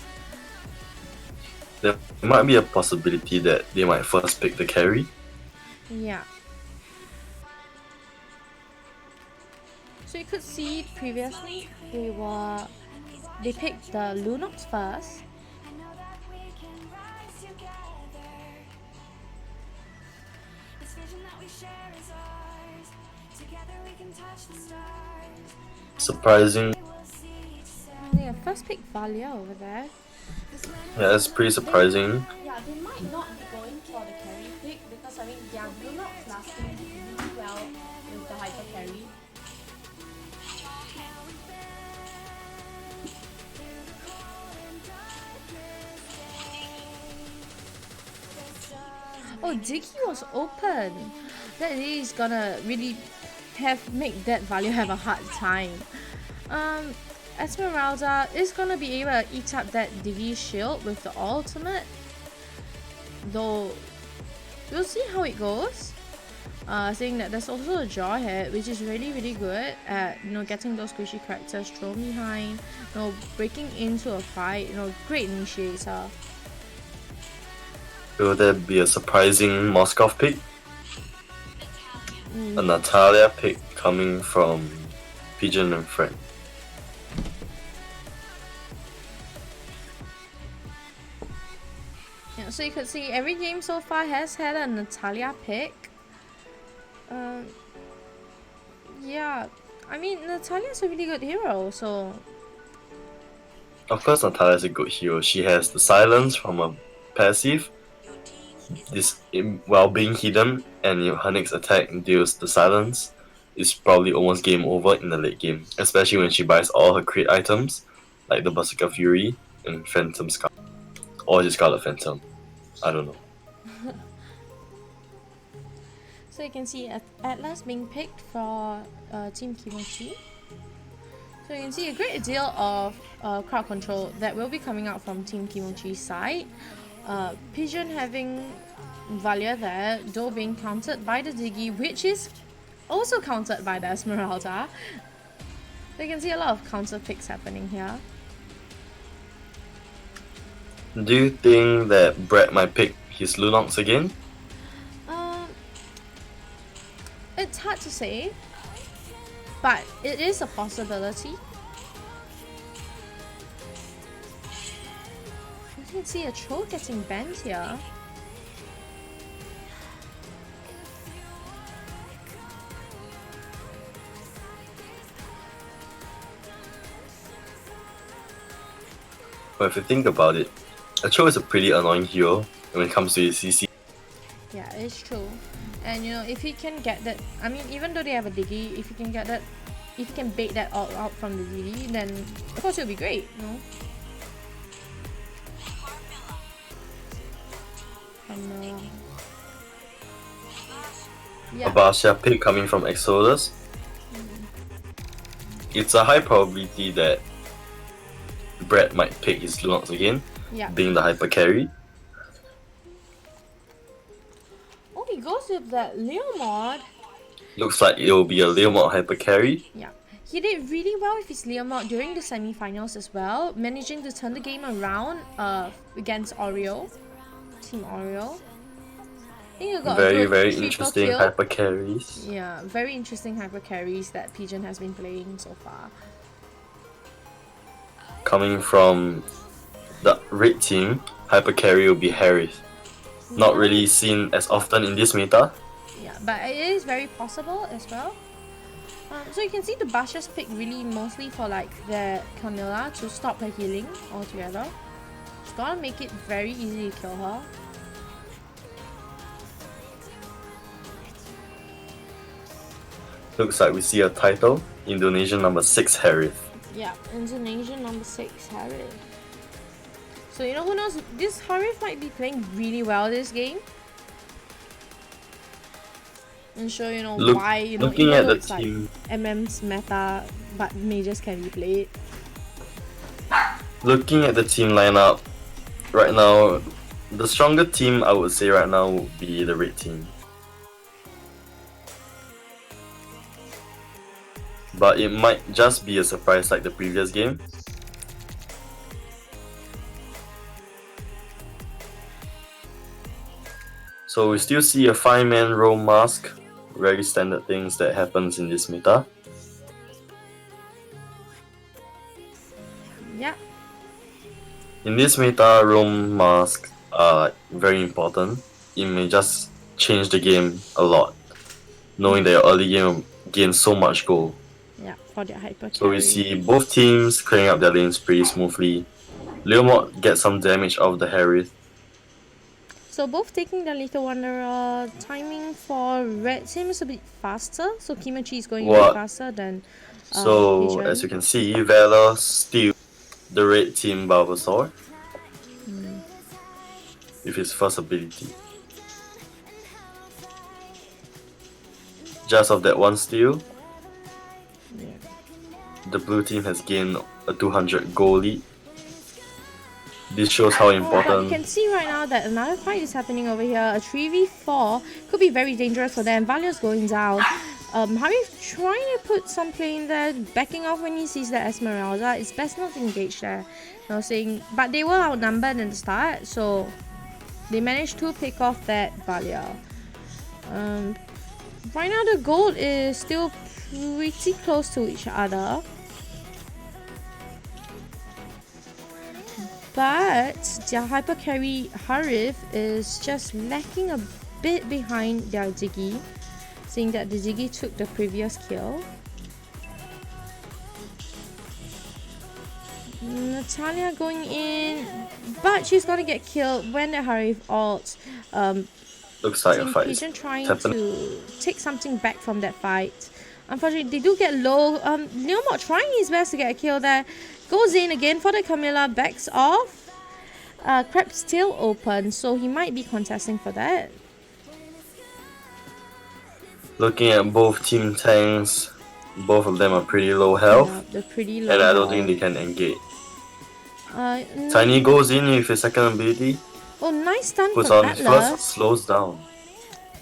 There might be a possibility that they might first pick the carry. Yeah. So you could see previously they picked the Lunox first. Surprising. Yeah, first pick Valia over there. Yeah, that's pretty surprising. Yeah, they might not be going for the carry pick because their Lunox last game did really well with the hyper carry. Oh, Diggy was open. That is gonna really make that value have a hard time. Esmeralda is gonna be able to eat up that Diggy shield with the ultimate. Though we'll see how it goes. Saying that there's also a Jawhead, which is really good at getting those squishy characters thrown behind, breaking into a fight, great initiator. Will there be a surprising Moskov pick? A Natalia pick coming from Pigeon and Friend. Yeah, so you could see every game so far has had a Natalia pick. Yeah, I mean Natalia's a really good hero, so Of course Natalia is a good hero. She has the silence from a passive. While being hidden, and her next attack deals the silence, is probably almost game over in the late game, especially when she buys all her crit items like the Berserker Fury and Phantom Scar, or just Scarlet Phantom. I don't know. So you can see Atlas being picked for Team Kimochi. So you can see a great deal of crowd control that will be coming out from Team Kimochi's side. Pigeon having Valia there, though being countered by the Diggy, which is also countered by the Esmeralda. So you can see a lot of counter picks happening here. Do you think that Brett might pick his Lunox again? it's hard to say, but it is a possibility. You can see a Choco getting banned here. But if you think about it, a Cho is a pretty annoying hero when it comes to his CC. Yeah, it's true. And you know, if he can get that, I mean, even though they have a Diggy, if he can get that, if he can bait that all out from the Diggy, then of course it'll be great, you know? Yeah. Abasha pick coming from Exodus. It's a high probability that Brett might pick his Lunox again, Yeah. being the hyper carry. Oh, he goes with that Leo mod. Looks like it will be a Leomod hyper carry. Yeah. He did really well with his Leo mod during the semi-finals as well, managing to turn the game around against Oreo. Team Oreo. I think he got a good Very triple interesting kill. hyper carries. Yeah, very interesting hyper carries that Pigeon has been playing so far. Coming from the red team, hyper carry will be Harris. Not really seen as often in this meta. Yeah, but it is very possible as well. So you can see the Basha's pick really mostly for like the Camilla to stop her healing altogether. It's gonna make it very easy to kill her. Looks like we see a title, Indonesian number 6 Harith. Yeah, Indonesian number 6 Harith. So you know, who knows, this Harith might be playing really well this game. And show, you know, why, you know, looking even at though the it's like team, MM's meta, but mages can be played. looking at the team lineup right now, the stronger team I would say right now would be the red team. But it might just be a surprise like the previous game. So we still see a 5-man roll mask, very standard things that happens in this meta. Yeah. In this meta, roam masks are very important. It may just change the game a lot, knowing that your early game will gain so much gold. Yeah, for their hyper So we carry. see both teams clearing up their lanes pretty smoothly. Leomod gets some damage out of the Harith. So both taking the Little Wanderer. Timing for red team is a bit faster, so Kimachi is going a bit faster than So Pigeon. as you can see, Valor steals the red team Bulbasaur with his first ability. Just of that one steal, the blue team has gained a 200 gold lead. This shows how But you important. can see right now that another fight is happening over here. A 3v4 could be very dangerous for them. Valia's going down. Harif trying to put some play in there, backing off when he sees the Esmeralda. It's best not to engage there. You know, saying, but they were outnumbered in the start, so they managed to pick off that Valia. Right now the gold is still pretty close to each other. But their hyper carry Harif is just lacking a bit behind their Ziggy, seeing that the Ziggy took the previous kill. Natalia going in, but she's gonna get killed when the Harif ults. Looks like a Team fight Pigeon is trying happening. to take something back from that fight. Unfortunately, they do get low. Leomod trying his best to get a kill there. Goes in again for the Camilla, backs off. Crab's still open, so he might be contesting for that. Looking at both team tanks, both of them are pretty low health, Yeah, they're pretty low and I don't think health. they can engage. No- Tiny goes in with his second ability, Oh, nice stun puts from on his Atlas. first, slows down.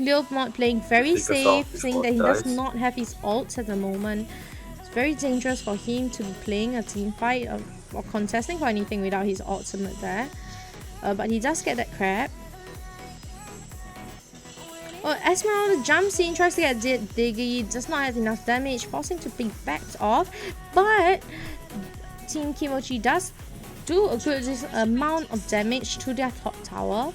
Leomod playing very Flickers safe, off saying before that he it does dies. not have his ults at the moment. It's very dangerous for him to be playing a team fight or contesting for anything without his ultimate there. But he does get that crab. Oh, Esmeralda jumps in, tries to get Diggy, does not have enough damage, forcing to be backed off. But Team Kimochi does do a good amount of damage to their top tower.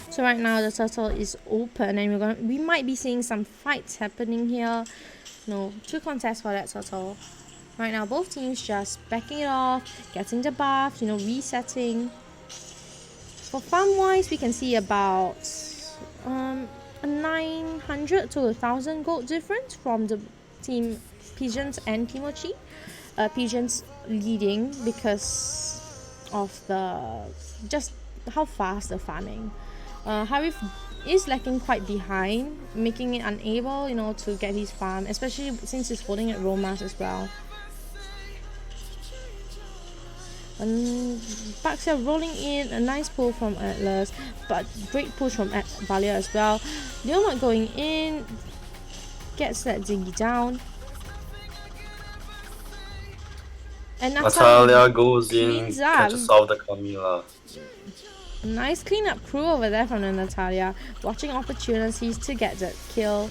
So right now the turtle is open, and we might be seeing some fights happening here. No, 2 contests for that turtle. Right now both teams just backing it off, getting the buff, resetting. For farm wise, we can see about a 900 to 1,000 gold difference from the team Pigeons and Kimochi. Pigeons leading because of just how fast they're farming. Harif is lagging quite behind, making it unable, to get his farm, especially since he's holding at Romas as well. And Baxia rolling in, a nice pull from Atlas, but great push from Valia as well. Leomot going in, gets that Ziggy down. And Natalia goes in, cleans up. catches off the Camila. Nice cleanup crew over there from the Natalia, watching opportunities to get that kill.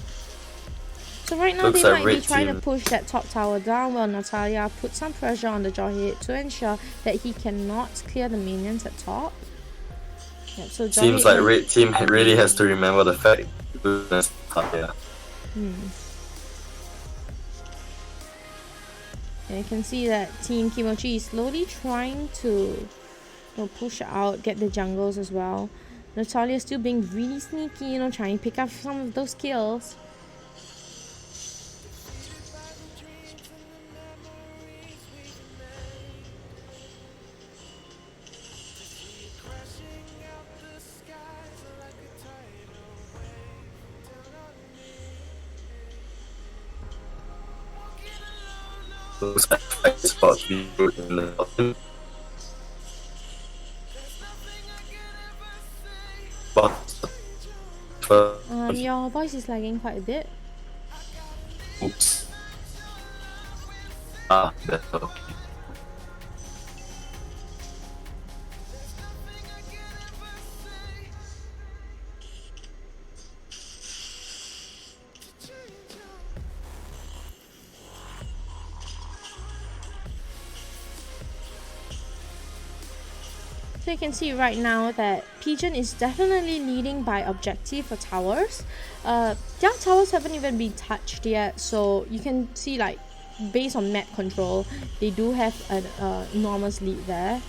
So right now Looks they like might be red trying to team. push that top tower down while Natalia puts some pressure on the Jawhead to ensure that he cannot clear the minions at top. Yep, so Seems like red team really has to remember the fact that Natalia. And you can see that Team Kimochi is slowly trying to push out, get the jungles as well. Natalia still being really sneaky, trying to pick up some of those kills. Looks like it's about to be good in the bottom. Your voice is lagging quite a bit. Oops. Ah, that's okay. So you can see right now that Pigeon is definitely leading by objective for towers. Their towers haven't even been touched yet, so you can see, like, based on map control, they do have an enormous lead there.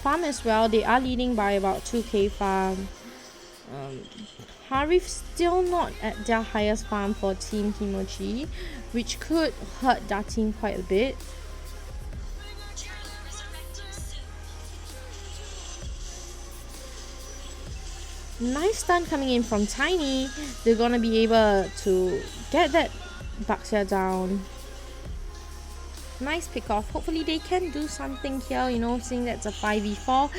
Farm as well, they are leading by about 2k farm. Harif still not at their highest farm for Team Kimochi, which could hurt their team quite a bit. Nice stun coming in from Tiny. They're gonna be able to get that Baxia down. Nice pick off. Hopefully they can do something here, seeing that's a 5v4.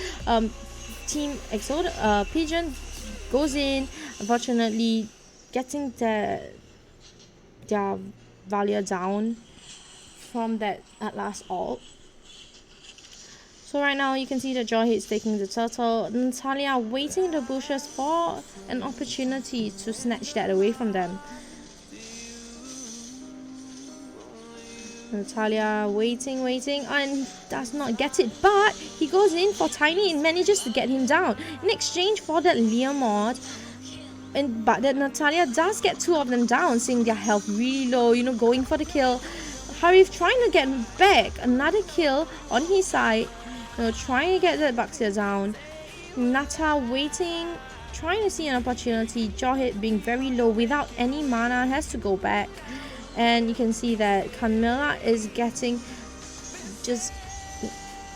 Team Pigeon goes in, unfortunately getting their Valia down from that Atlas ult. So right now you can see that Jawhead's taking the turtle. Natalia waiting in the bushes for an opportunity to snatch that away from them. Natalia waiting, and does not get it, but he goes in for Tiny and manages to get him down in exchange for that Lear mod. But that Natalia does get 2 of them down, seeing their health really low, going for the kill. Harif trying to get back another kill on his side, trying to get that Baxia down. Nata waiting, trying to see an opportunity. Jawhead being very low without any mana, has to go back. And you can see that Camilla is getting just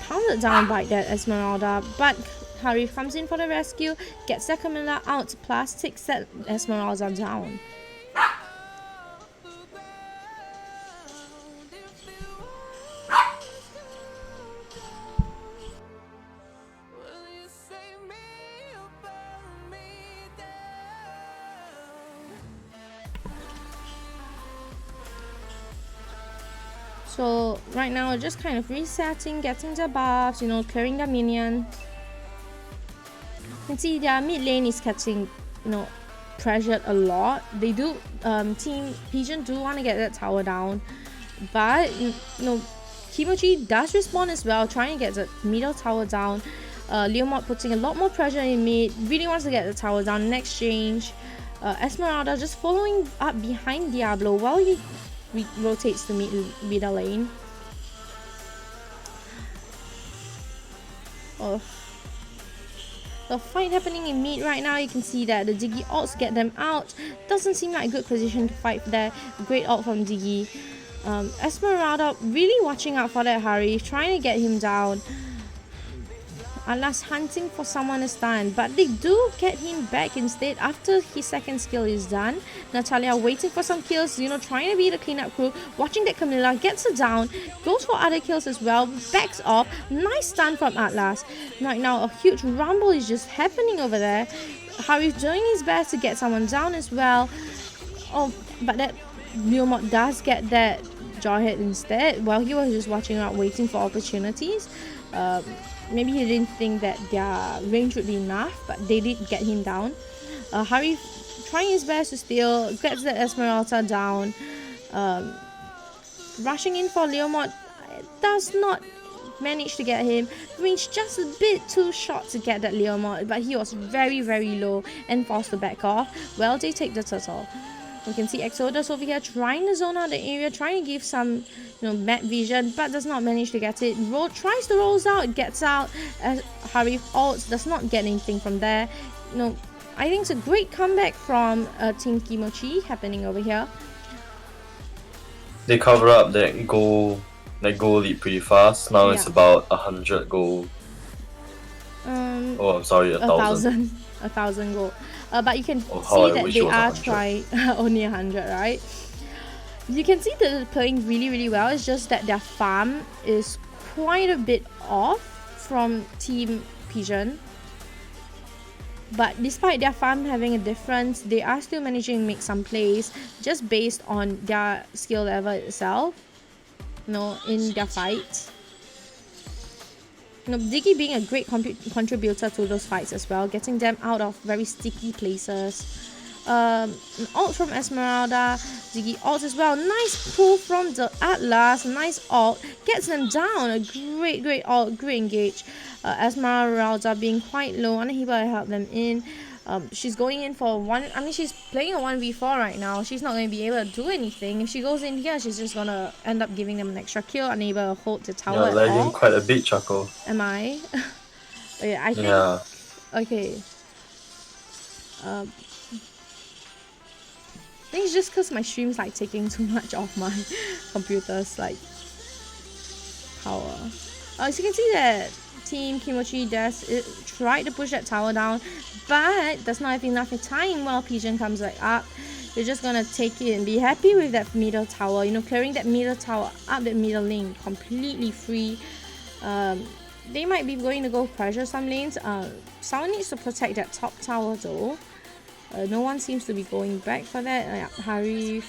pounded down by that Esmeralda, but Harif comes in for the rescue, gets that Camilla out, plus takes that Esmeralda down. So right now, just kind of resetting, getting the buffs, you know, clearing the minion. You can see their mid lane is catching, you know, pressured a lot. They do, Team Pigeon do want to get that tower down, but you know, Kimochi does respond as well, trying to get the middle tower down. Leomord putting a lot more pressure in mid, really wants to get the tower down in exchange. Esmeralda just following up behind Diablo while he rotates to middle lane. Oh. The fight happening in mid right now, you can see that the Diggy ults get them out. Doesn't seem like a good position to fight there. Great ult from Diggy. Esmeralda really watching out for that Harry, trying to get him down. Atlas hunting for someone to stun, but they do get him back instead after his second skill is done. Natalia waiting for some kills, you know, trying to be the cleanup crew, watching that Camilla gets her down, goes for other kills as well, backs off. Nice stun from Atlas. Right now, a huge rumble is just happening over there. Harry's doing his best to get someone down as well. Oh, but that Leomord does get that Jarhead instead, while he was just watching out, waiting for opportunities. Maybe he didn't think that their range would be enough, but they did get him down. Harry trying his best to steal, gets the Esmeralda down. Rushing in for Leomord, does not manage to get him. Range just a bit too short to get that Leomord, but he was very, very low and forced to back off. Well, they take the turtle. We can see Exodus over here trying to zone out the area, trying to give some, you know, map vision, but does not manage to get it. Tries to rolls out, gets out. Harry ults, does not get anything from there. You know, I think it's a great comeback from Team Kimochi happening over here. They cover up that goal lead pretty fast. Now it's about 100 gold. Oh, I'm sorry, 1,000. 1,000 gold. But you can see that they are trying only 100, right? You can see that they're playing really, really well. It's just that their farm is quite a bit off from Team Pigeon. But despite their farm having a difference, they are still managing to make some plays just based on their skill level itself, you know, in their fights. You know, Diggy being a great contributor to those fights as well, getting them out of very sticky places. An ult from Esmeralda, Diggy ult as well. Nice pull from the Atlas, nice ult, gets them down. A great ult, great engage. Esmeralda being quite low, unable to help them in. She's going in for she's playing a 1v4 right now. She's not going to be able to do anything. If she goes in here, she's just going to end up giving them an extra kill, unable to hold the tower You're at lagging all. quite a bit, Choco. Am I? Yeah, I think... Yeah. Okay. I think it's just because my stream's like taking too much of my computer's like power. As you can see that Team Kimochi does try to push that tower down, but does not have enough time while Pigeon comes back up. They're just gonna take it and be happy with that middle tower, you know, clearing that middle tower up, that middle lane completely free. They might be going to go pressure some lanes. Someone needs to protect that top tower though. No one seems to be going back for that. Harry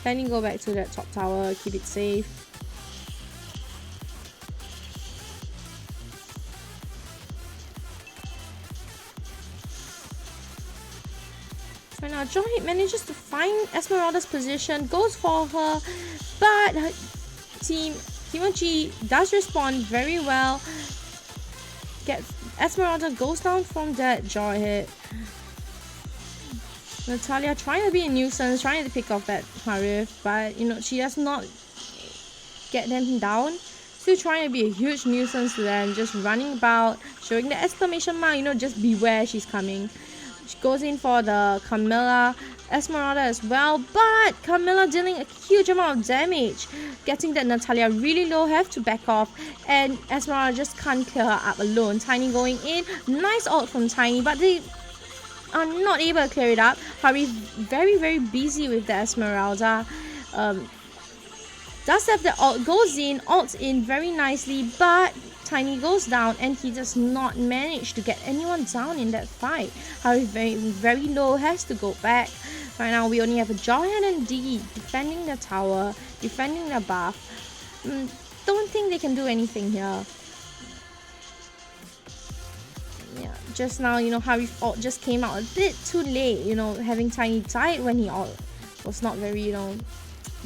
planning to go back to that top tower, keep it safe. Right now, Johnny manages to find Esmeralda's position, goes for her, but Team Kimochi does respond very well. Esmeralda goes down from that jaw hit. Natalia trying to be a nuisance, trying to pick off that Harif, but you know, she does not get them down. Still trying to be a huge nuisance to them, just running about, showing the exclamation mark, you know, just beware, she's coming. She goes in for the Camilla, Esmeralda as well, but Camilla dealing a huge amount of damage, getting that Natalia really low, have to back off, and Esmeralda just can't clear her up alone. Tiny going in, nice ult from Tiny, but they are not able to clear it up. Harry very busy with the Esmeralda. Does have the ult, goes in, ults in very nicely, but Tiny goes down and he does not manage to get anyone down in that fight. Harry very low, has to go back. Right now, we only have a Johan and Diggy defending the tower, defending the buff. Don't think they can do anything here. Yeah, just now, Harif ult just came out a bit too late, having Tiny died when he ult was not very,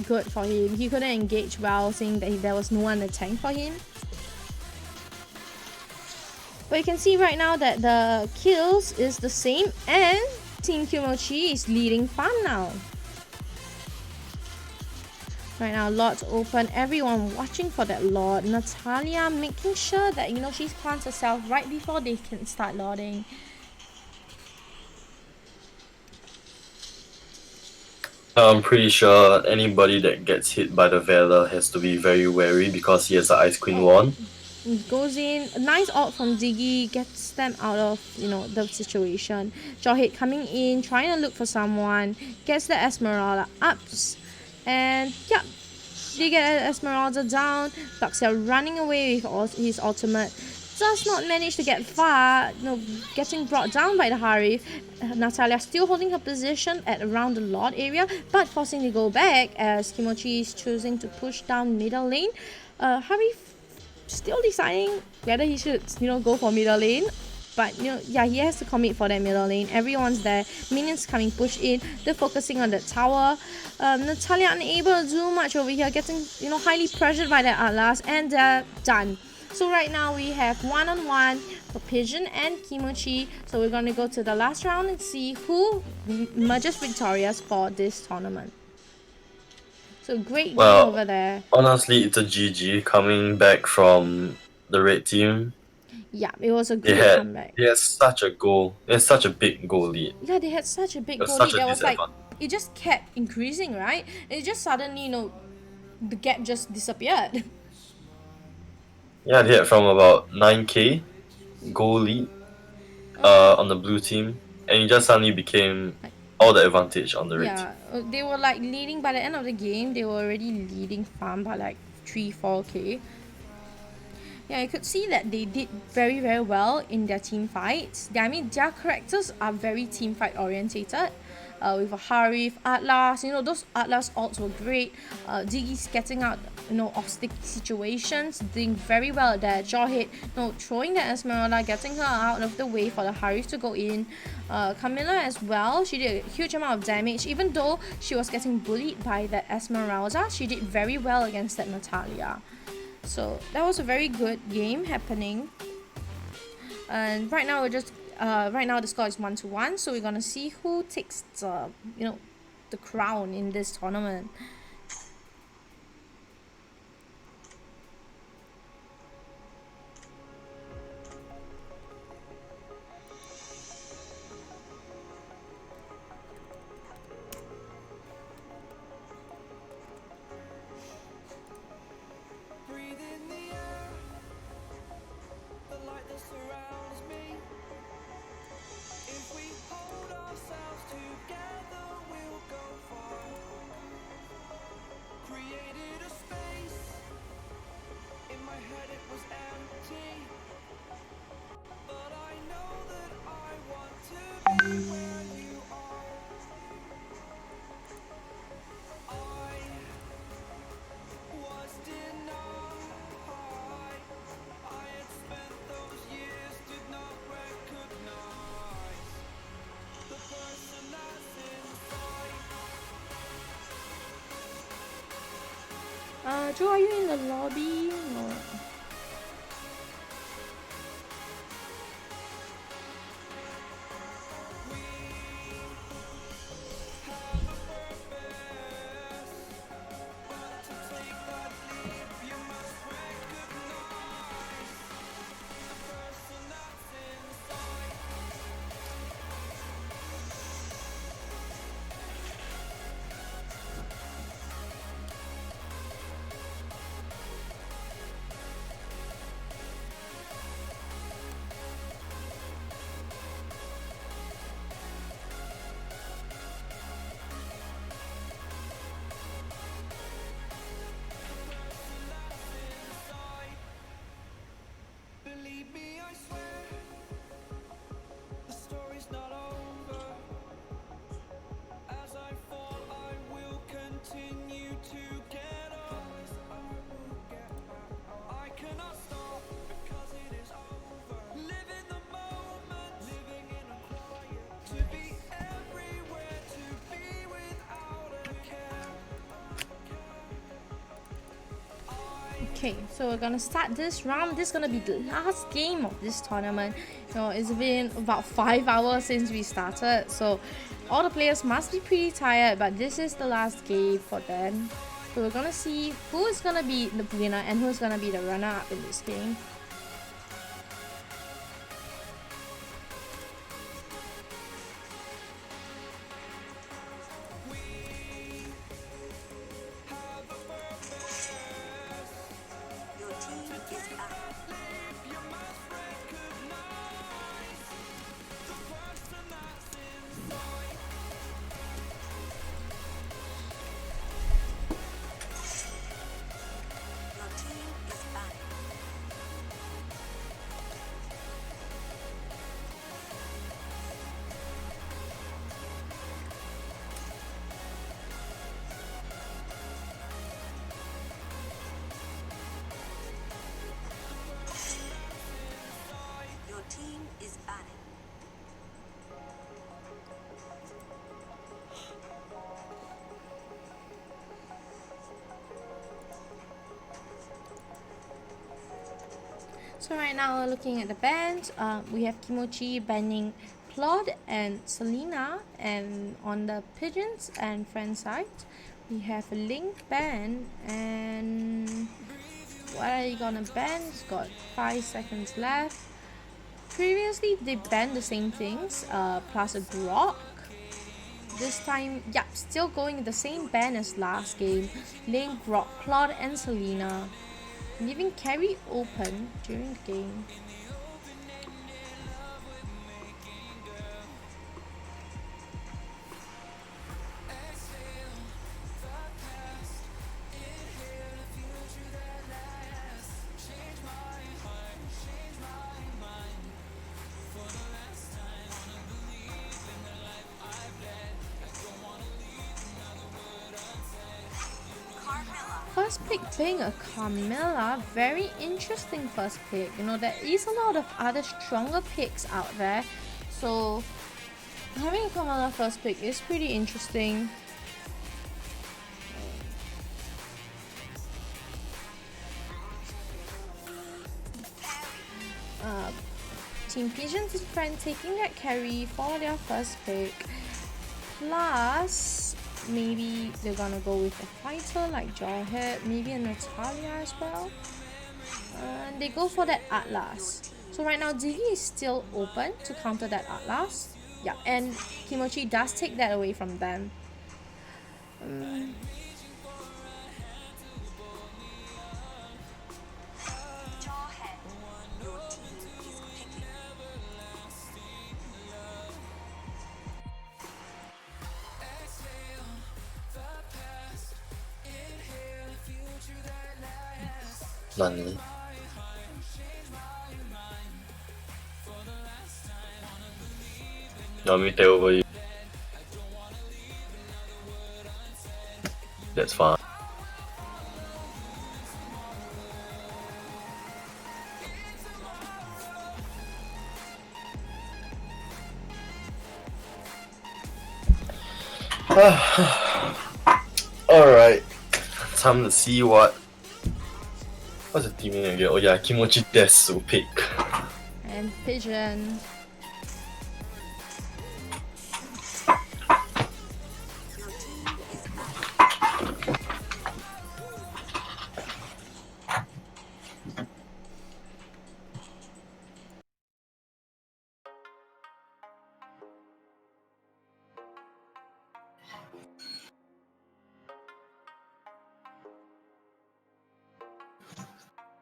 good for him. He couldn't engage well, saying that there was no one in the tank for him. But you can see right now that the kills is the same and Team Kimochi is leading farm now. Right now, Lord's open. Everyone watching for that Lord. Natalia making sure that, she plants herself right before they can start Lording. I'm pretty sure anybody that gets hit by the Valor has to be very wary because he has the Ice Queen wand. Goes in, a nice ult from Diggy, gets them out of, the situation. Jawhead coming in, trying to look for someone, gets the Esmeralda ups, and yeah, they get Esmeralda down. Luxia running away with his ultimate, does not manage to get far, getting brought down by the Harif. Natalia still holding her position at around the Lord area, but forcing to go back as Kimochi is choosing to push down middle lane. Harif still deciding whether he should, go for middle lane. But, yeah, he has to commit for that middle lane. Everyone's there. Minions coming push in. They're focusing on the tower. Natalia unable to do much over here. Getting, highly pressured by the Atlas. And they're done. So right now we have 1-on-1 for Pigeon and Kimochi. So we're going to go to the last round and see who emerges victorious for this tournament. So great game over there. Honestly, it's a GG coming back from the red team. Yeah, it was a good comeback. They had such a goal. They had such a big goal lead. Yeah, they had such a big goal lead. There was like, it just kept increasing, right? It just suddenly, the gap just disappeared. Yeah, they had from about 9k goal lead on the blue team, and it just suddenly became all the advantage on the red team. Yeah, they were like leading by the end of the game. They were already leading farm by like 3-4k. Yeah, you could see that they did very, very well in their team fights. I mean, their characters are very team fight orientated. With a Harif, Atlas, those Atlas ults were great. Diggy's getting out, of sticky situations, doing very well at that. Jawhead, throwing the Esmeralda, getting her out of the way for the Harif to go in. Camilla as well, she did a huge amount of damage. Even though she was getting bullied by that Esmeralda, she did very well against that Natalia. So that was a very good game happening. And right now we're just right now the score is 1-1, so we're gonna see who takes the the crown in this tournament. Joe, are you in the lobby? No. Okay, so we're gonna start this round. This is gonna be the last game of this tournament. You know, it's been about 5 hours since we started, so all the players must be pretty tired, but this is the last game for them. So we're gonna see who is gonna be the winner and who's gonna be the runner-up in this game. So right now we're looking at the bans. We have Kimochi banning Claude and Selena, and on the Pigeons and Friend side we have a Link ban. And what are you gonna ban? It's got 5 seconds left. Previously they banned the same things, plus a Grok. This time, yeah, still going the same ban as last game. Link, Grok, Claude and Selena, leaving carry open during the game. First pick being a Carmilla, very interesting first pick. You know, there is a lot of other stronger picks out there, so having a Carmilla first pick is pretty interesting. Team Pigeons and Friend taking that carry for their first pick, plus maybe they're gonna go with a fighter like Jawhead, maybe a Natalia as well. And they go for that Atlas. So right now Ziggy is still open to counter that Atlas. Yeah, and Kimochi does take that away from them. Nani? No, me take over you. That's fine. Alright. Time to see what's the team name again? Oh yeah, Kimochi Desu pick. And Pigeon.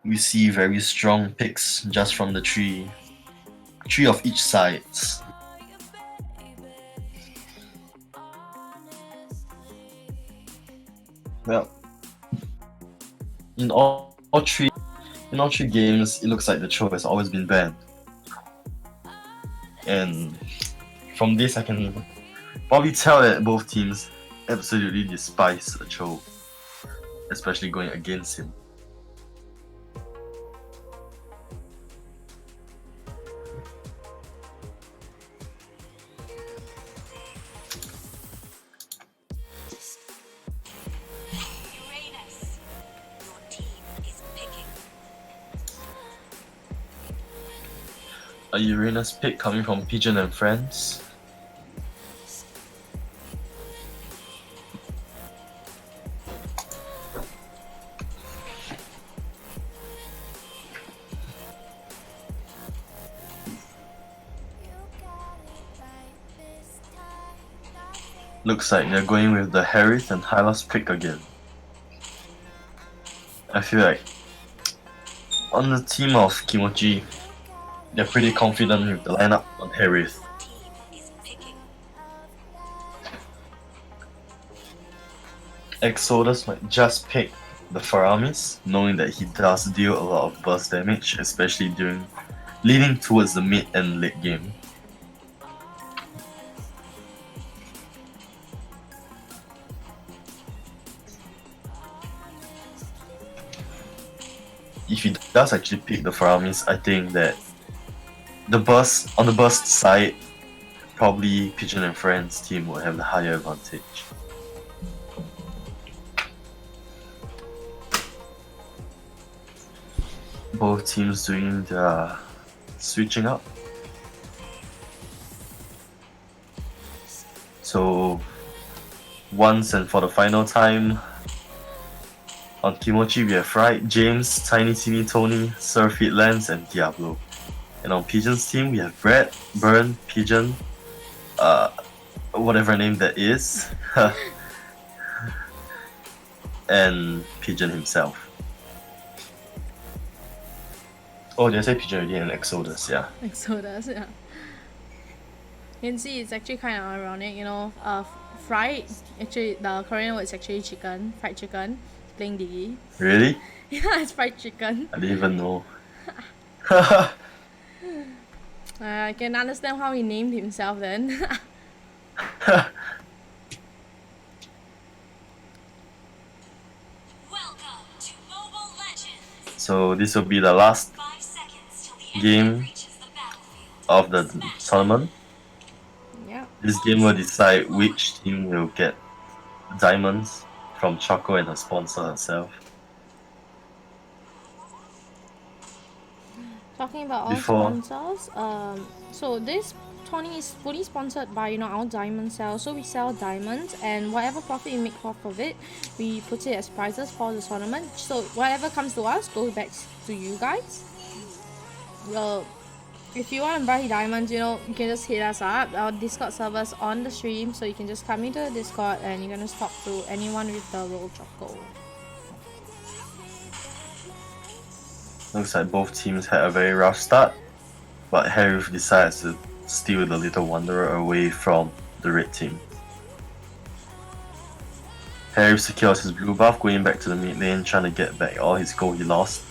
We see very strong picks just from the three of each sides. Well, in all three games, it looks like the Cho has always been banned. And from this, I can probably tell that both teams absolutely despise a Cho, especially going against him. A Uranus pick coming from Pigeon and Friends. Looks like they're going with the Harith and Hylas pick again. I feel like on the team of Kimochi, they're pretty confident with the lineup on Harith. Exodus might just pick the Faramis, knowing that he does deal a lot of burst damage, especially during leading towards the mid and late game. If he does actually pick the Faramis, I think that the burst on the burst side, probably Pigeon and Friends team will have the higher advantage. Both teams doing their switching up. So once and for the final time, on Kimochi we have Fright, James, Tiny Timmy Tony, Surfeit Lance, and Diablo. And on Pigeon's team we have Brad, Burn, Pigeon, whatever name that is, and Pigeon himself. Oh, did I say Pigeon already? And Exodus, yeah. Exodus, yeah. You can see it's actually kind of ironic, you know. Fried, actually, the Korean word is actually chicken, fried chicken, playing Digi. Really? Yeah, it's fried chicken. I didn't even know. I can understand how he named himself then. So this will be the last game of the tournament. Yeah. This game will decide which team will get diamonds from Choco and her sponsor herself. Talking about our sponsors, so this Tourney is fully sponsored by, you know, our diamond sale. So we sell diamonds, and whatever profit we make off of it, we put it as prizes for the tournament. So whatever comes to us goes back to you guys. Well, if you want to buy diamonds, you know, you can just hit us up. Our Discord server's on the stream, so you can just come into the Discord and you're gonna talk to anyone with the role Choco. Looks like both teams had a very rough start, but Harith decides to steal the Little Wanderer away from the red team. Harith secures his blue buff, going back to the mid lane, trying to get back all his gold he lost.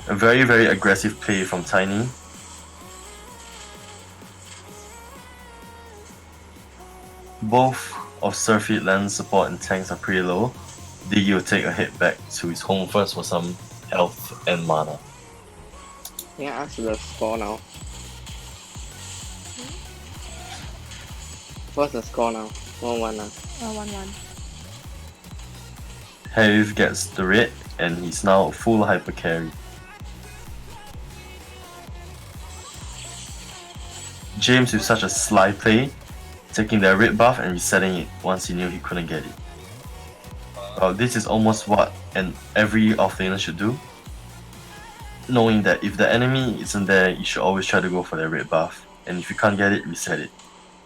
A very, very aggressive play from Tiny. Both of Surfeit, Lance, support and tanks are pretty low. Diggy will take a hit back to his home first for some health and mana. Can I ask the score now? What's the score now? 1-1 now. 1-1. Harith gets the red and he's now full hyper carry. James with such a sly play, taking their red buff and resetting it once he knew he couldn't get it. This is almost what every offlaner should do, knowing that if the enemy isn't there, you should always try to go for their red buff, and if you can't get it, reset it.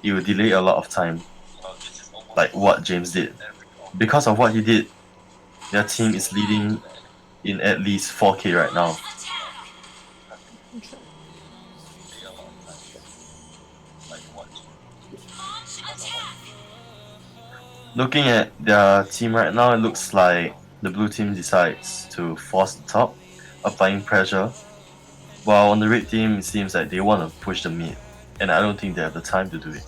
It will delay a lot of time, like what James did. Because of what he did, their team is leading in at least 4k right now. Looking at their team right now, it looks like the blue team decides to force the top, applying pressure, while on the red team it seems like they want to push the mid, and I don't think they have the time to do it.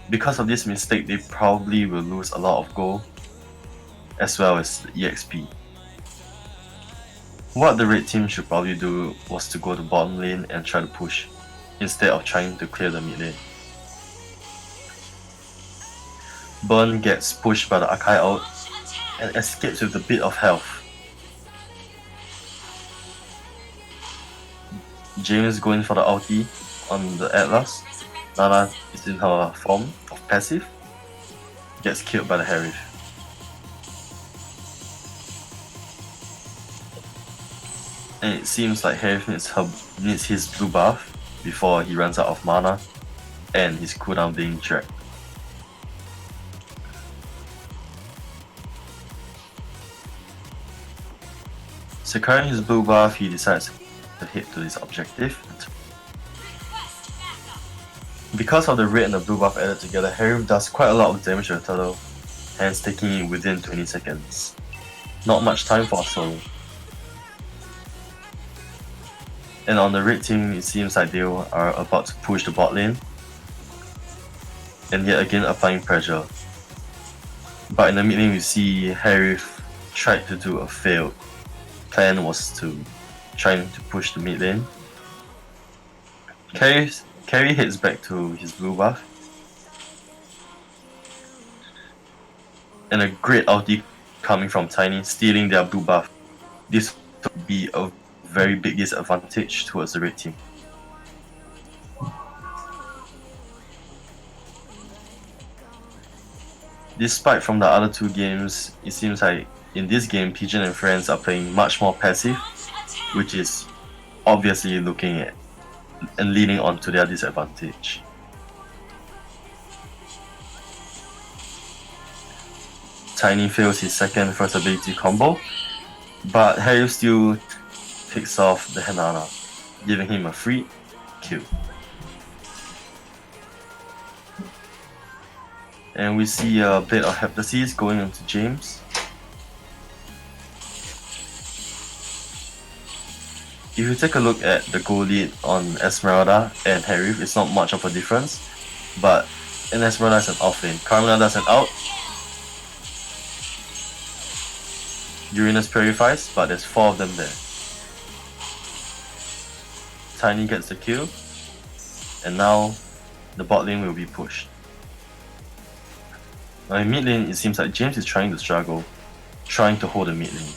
Because of this mistake, they probably will lose a lot of gold, as well as the EXP. What the red team should probably do was to go to bottom lane and try to push, instead of trying to clear the mid lane. Burn gets pushed by the Akai ult and escapes with a bit of health. James going for the ulti on the Atlas. Nana is in her form of passive. Gets killed by the Harith. And it seems like Harith needs his blue buff before he runs out of mana and his cooldown being dragged. Securing his blue buff, he decides to head to his objective. Because of the red and the blue buff added together, Harith does quite a lot of damage to the turtle, hence taking it within 20 seconds. Not much time for a solo. And on the red team, it seems like they are about to push the bot lane, and yet again applying pressure. But in the mid lane, we see Harith tried to do a failed plan, was to trying to push the mid lane. Carry heads back to his blue buff, and a great ulti coming from Tiny, stealing their blue buff. This would be a very big disadvantage towards the red team. Despite from the other two games, it seems like in this game, Pigeon and friends are playing much more passive, which is obviously looking at and leaning on to their disadvantage. Tiny fails his second first ability combo, but Harry still picks off the Hanana, giving him a free kill. And we see a bit of Heptasis going into James. If you take a look at the goal lead on Esmeralda and Harith, it's not much of a difference, but in Esmeralda is an off lane. Carmela does an out. Uranus purifies, but there's 4 of them there. Tiny gets the kill, and now the bot lane will be pushed. Now in mid lane, it seems like James is trying to struggle, trying to hold the mid lane.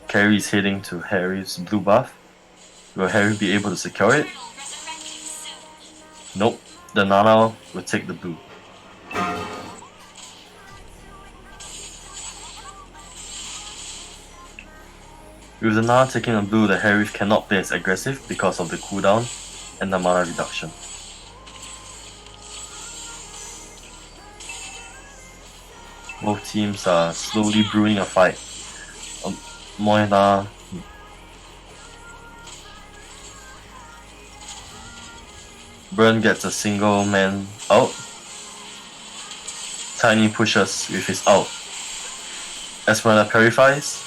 Carry is heading to Harry's blue buff. Will Harry be able to secure it? Nope, the Nana will take the blue. With the Nana taking the blue, the Harith cannot play as aggressive because of the cooldown and the mana reduction. Both teams are slowly brewing a fight. Moina Burn gets a single man out. Tiny pushes with his ult. Esmeralda purifies.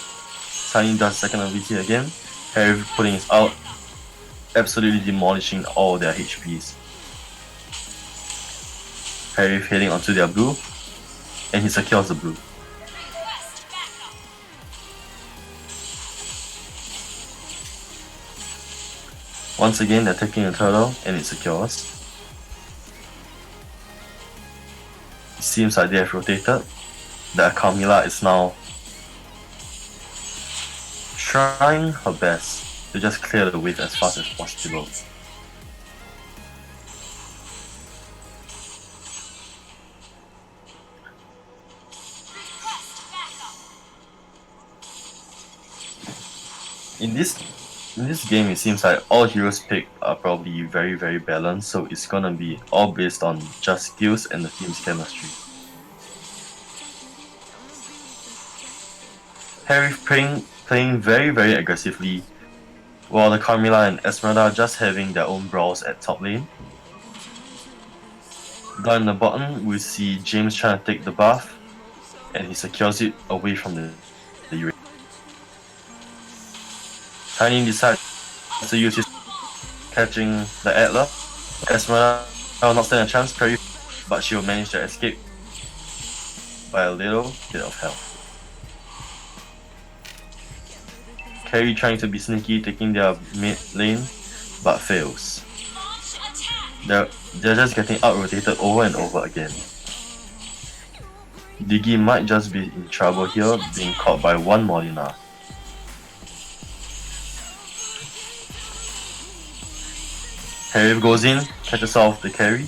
Tiny does second ability again. Harry putting his ult, absolutely demolishing all their HPs. Harry heading onto their blue, and he secures the blue. Once again, they're taking a turtle, and it secures. It seems like they have rotated. The Akamila is now trying her best to just clear the wave as fast as possible. In this game, it seems like all heroes picked are probably very balanced, so it's gonna be all based on just skills and the team's chemistry. Harry playing very aggressively, while the Carmilla and Esmeralda are just having their own brawls at top lane. Down in the bottom, we see James trying to take the buff, and he secures it away from the Uranus. Tiny decides to use his catching the Adler. Esmeralda will not stand a chance, but she will manage to escape by a little bit of health. Carry trying to be sneaky, taking their mid lane, but fails. They're just getting out-rotated over and over again. Diggy might just be in trouble here, being caught by one Molina. Harry goes in, catches off the carry.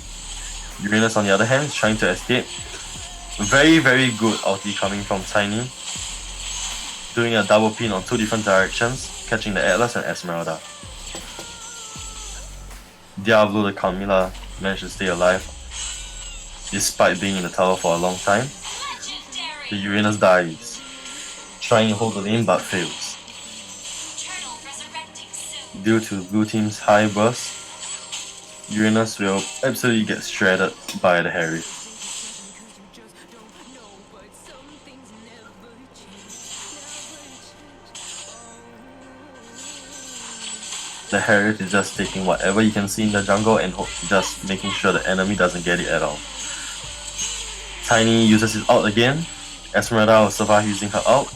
Uranus on the other hand is trying to escape. Very good ulti coming from Tiny. Doing a double pin on 2 different directions, catching the Atlas and Esmeralda. Diablo the Camilla managed to stay alive despite being in the tower for a long time. The Uranus dies, trying to hold the lane but fails. Due to blue team's high burst, Uranus will absolutely get shredded by the Harry. The Harriet is just taking whatever he can see in the jungle and just making sure the enemy doesn't get it at all. Tiny uses his ult again. Esmeralda will survive using her ult.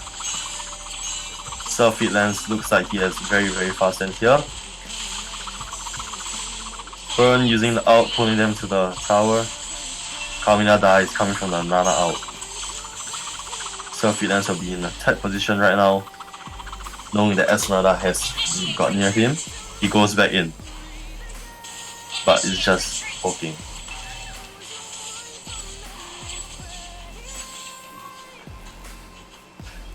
Self-feed Lance looks like he has very fast end here. Burn using the ult, pulling them to the tower. Carmina dies coming from the Nana ult. Self-feed Lance will be in a tight position right now. Knowing that Esmeralda has got near him, he goes back in. But it's just poking.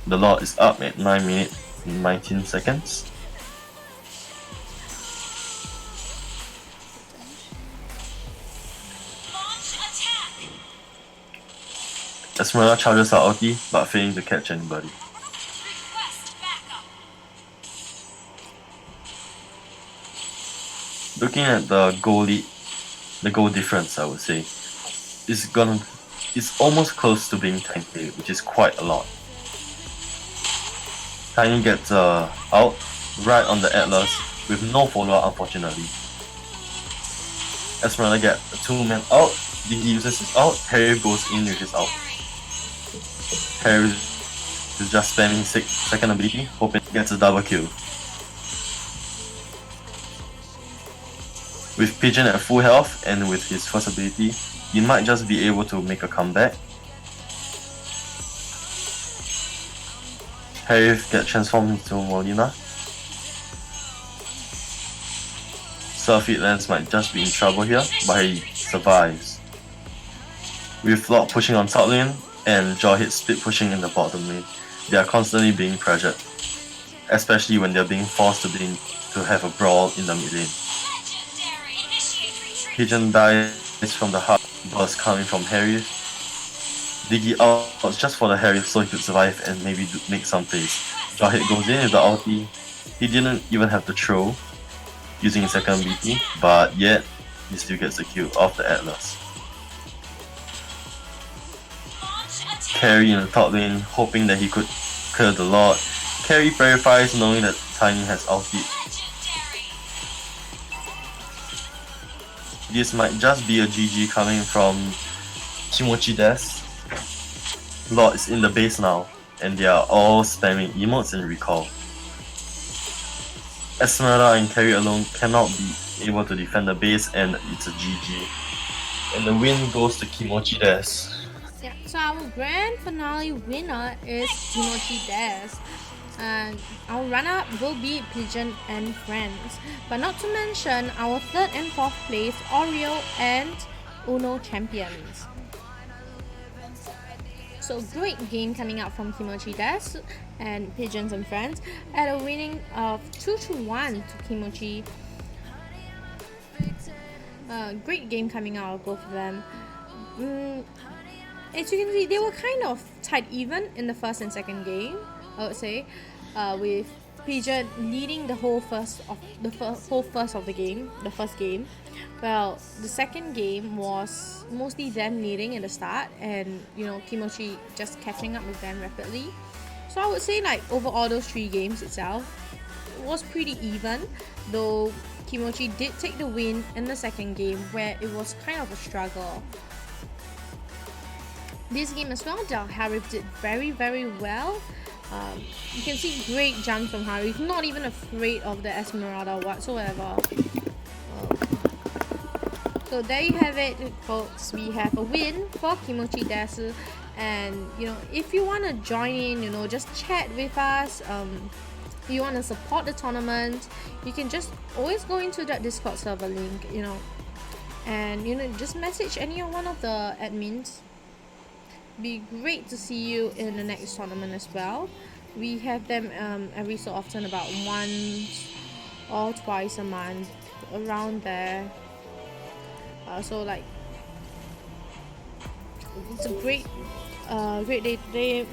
The lot is up at 9 minutes and 19 seconds. Esmeralda charges her ulti, but failing to catch anybody. Looking at the goal lead, the goal difference, I would say, it's almost close to being 10k, which is quite a lot. Tiny gets out right on the Atlas with no follow-up, unfortunately. Esmeralda gets a 2-man ult. He uses his ult. Harry goes in with his ult. Harry is just spamming second ability, hoping he gets a double kill. With Pigeon at full health and with his first ability, he might just be able to make a comeback. Harry gets transformed into Molina. Self-feed Lance might just be in trouble here, but he survives. With Locke pushing on top lane and Jawhead split pushing in the bottom lane, they are constantly being pressured, especially when they are being forced to have a brawl in the mid lane. Pigeon dies from the hard burst coming from Harry. Diggy out just for the Harry so he could survive and maybe make some plays. Jawhead goes in with the ulti. He didn't even have to throw using his second ability, but yet he still gets the kill off the Atlas. Carry in the top lane, hoping that he could clear the Lord. Carry verifies knowing that Tiny has ulti. This might just be a GG coming from Kimochi Des. Lord is in the base now, and they are all spamming emotes and recall. Esmeralda and Carry alone cannot be able to defend the base, and it's a GG. And the win goes to Kimochi Des. Yeah, so our grand finale winner is Kimochi Des. And our runner-up will be Pigeon and Friends. But not to mention our 3rd and 4th place Oreo and Uno champions. So great game coming out from Kimochi Des and Pigeons and Friends at a winning of 2-1 to Kimochi. Great game coming out of both of them. As you can see, they were kind of tight even in the first and second game, I would say, with Pigeon leading the whole first of the game, the first game. Well, the second game was mostly them leading in the start, and Kimochi just catching up with them rapidly. So I would say like overall those 3 games itself was pretty even, though Kimochi did take the win in the second game where it was kind of a struggle. This game as well, Harif did very well. You can see great jumps from Harif, not even afraid of the Esmeralda whatsoever. So there you have it, folks. We have a win for Kimochi Desu. And if you want to join in, just chat with us. you want to support the tournament, you can just always go into that Discord server link, you know, and just message any one of the admins. Be great to see you in the next tournament as well. We have them every so often, about once or twice a month, around there. So like, it's a great day today.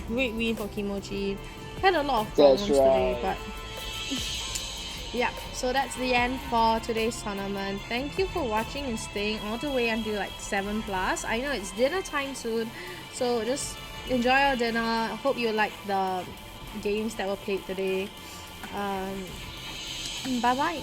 Great win for Kimochi. Had a lot of problems today, but yeah, so that's the end for today's tournament. Thank you for watching and staying all the way until like 7+. I know it's dinner time soon, so just enjoy your dinner. I hope you like the games that were played today. Bye bye.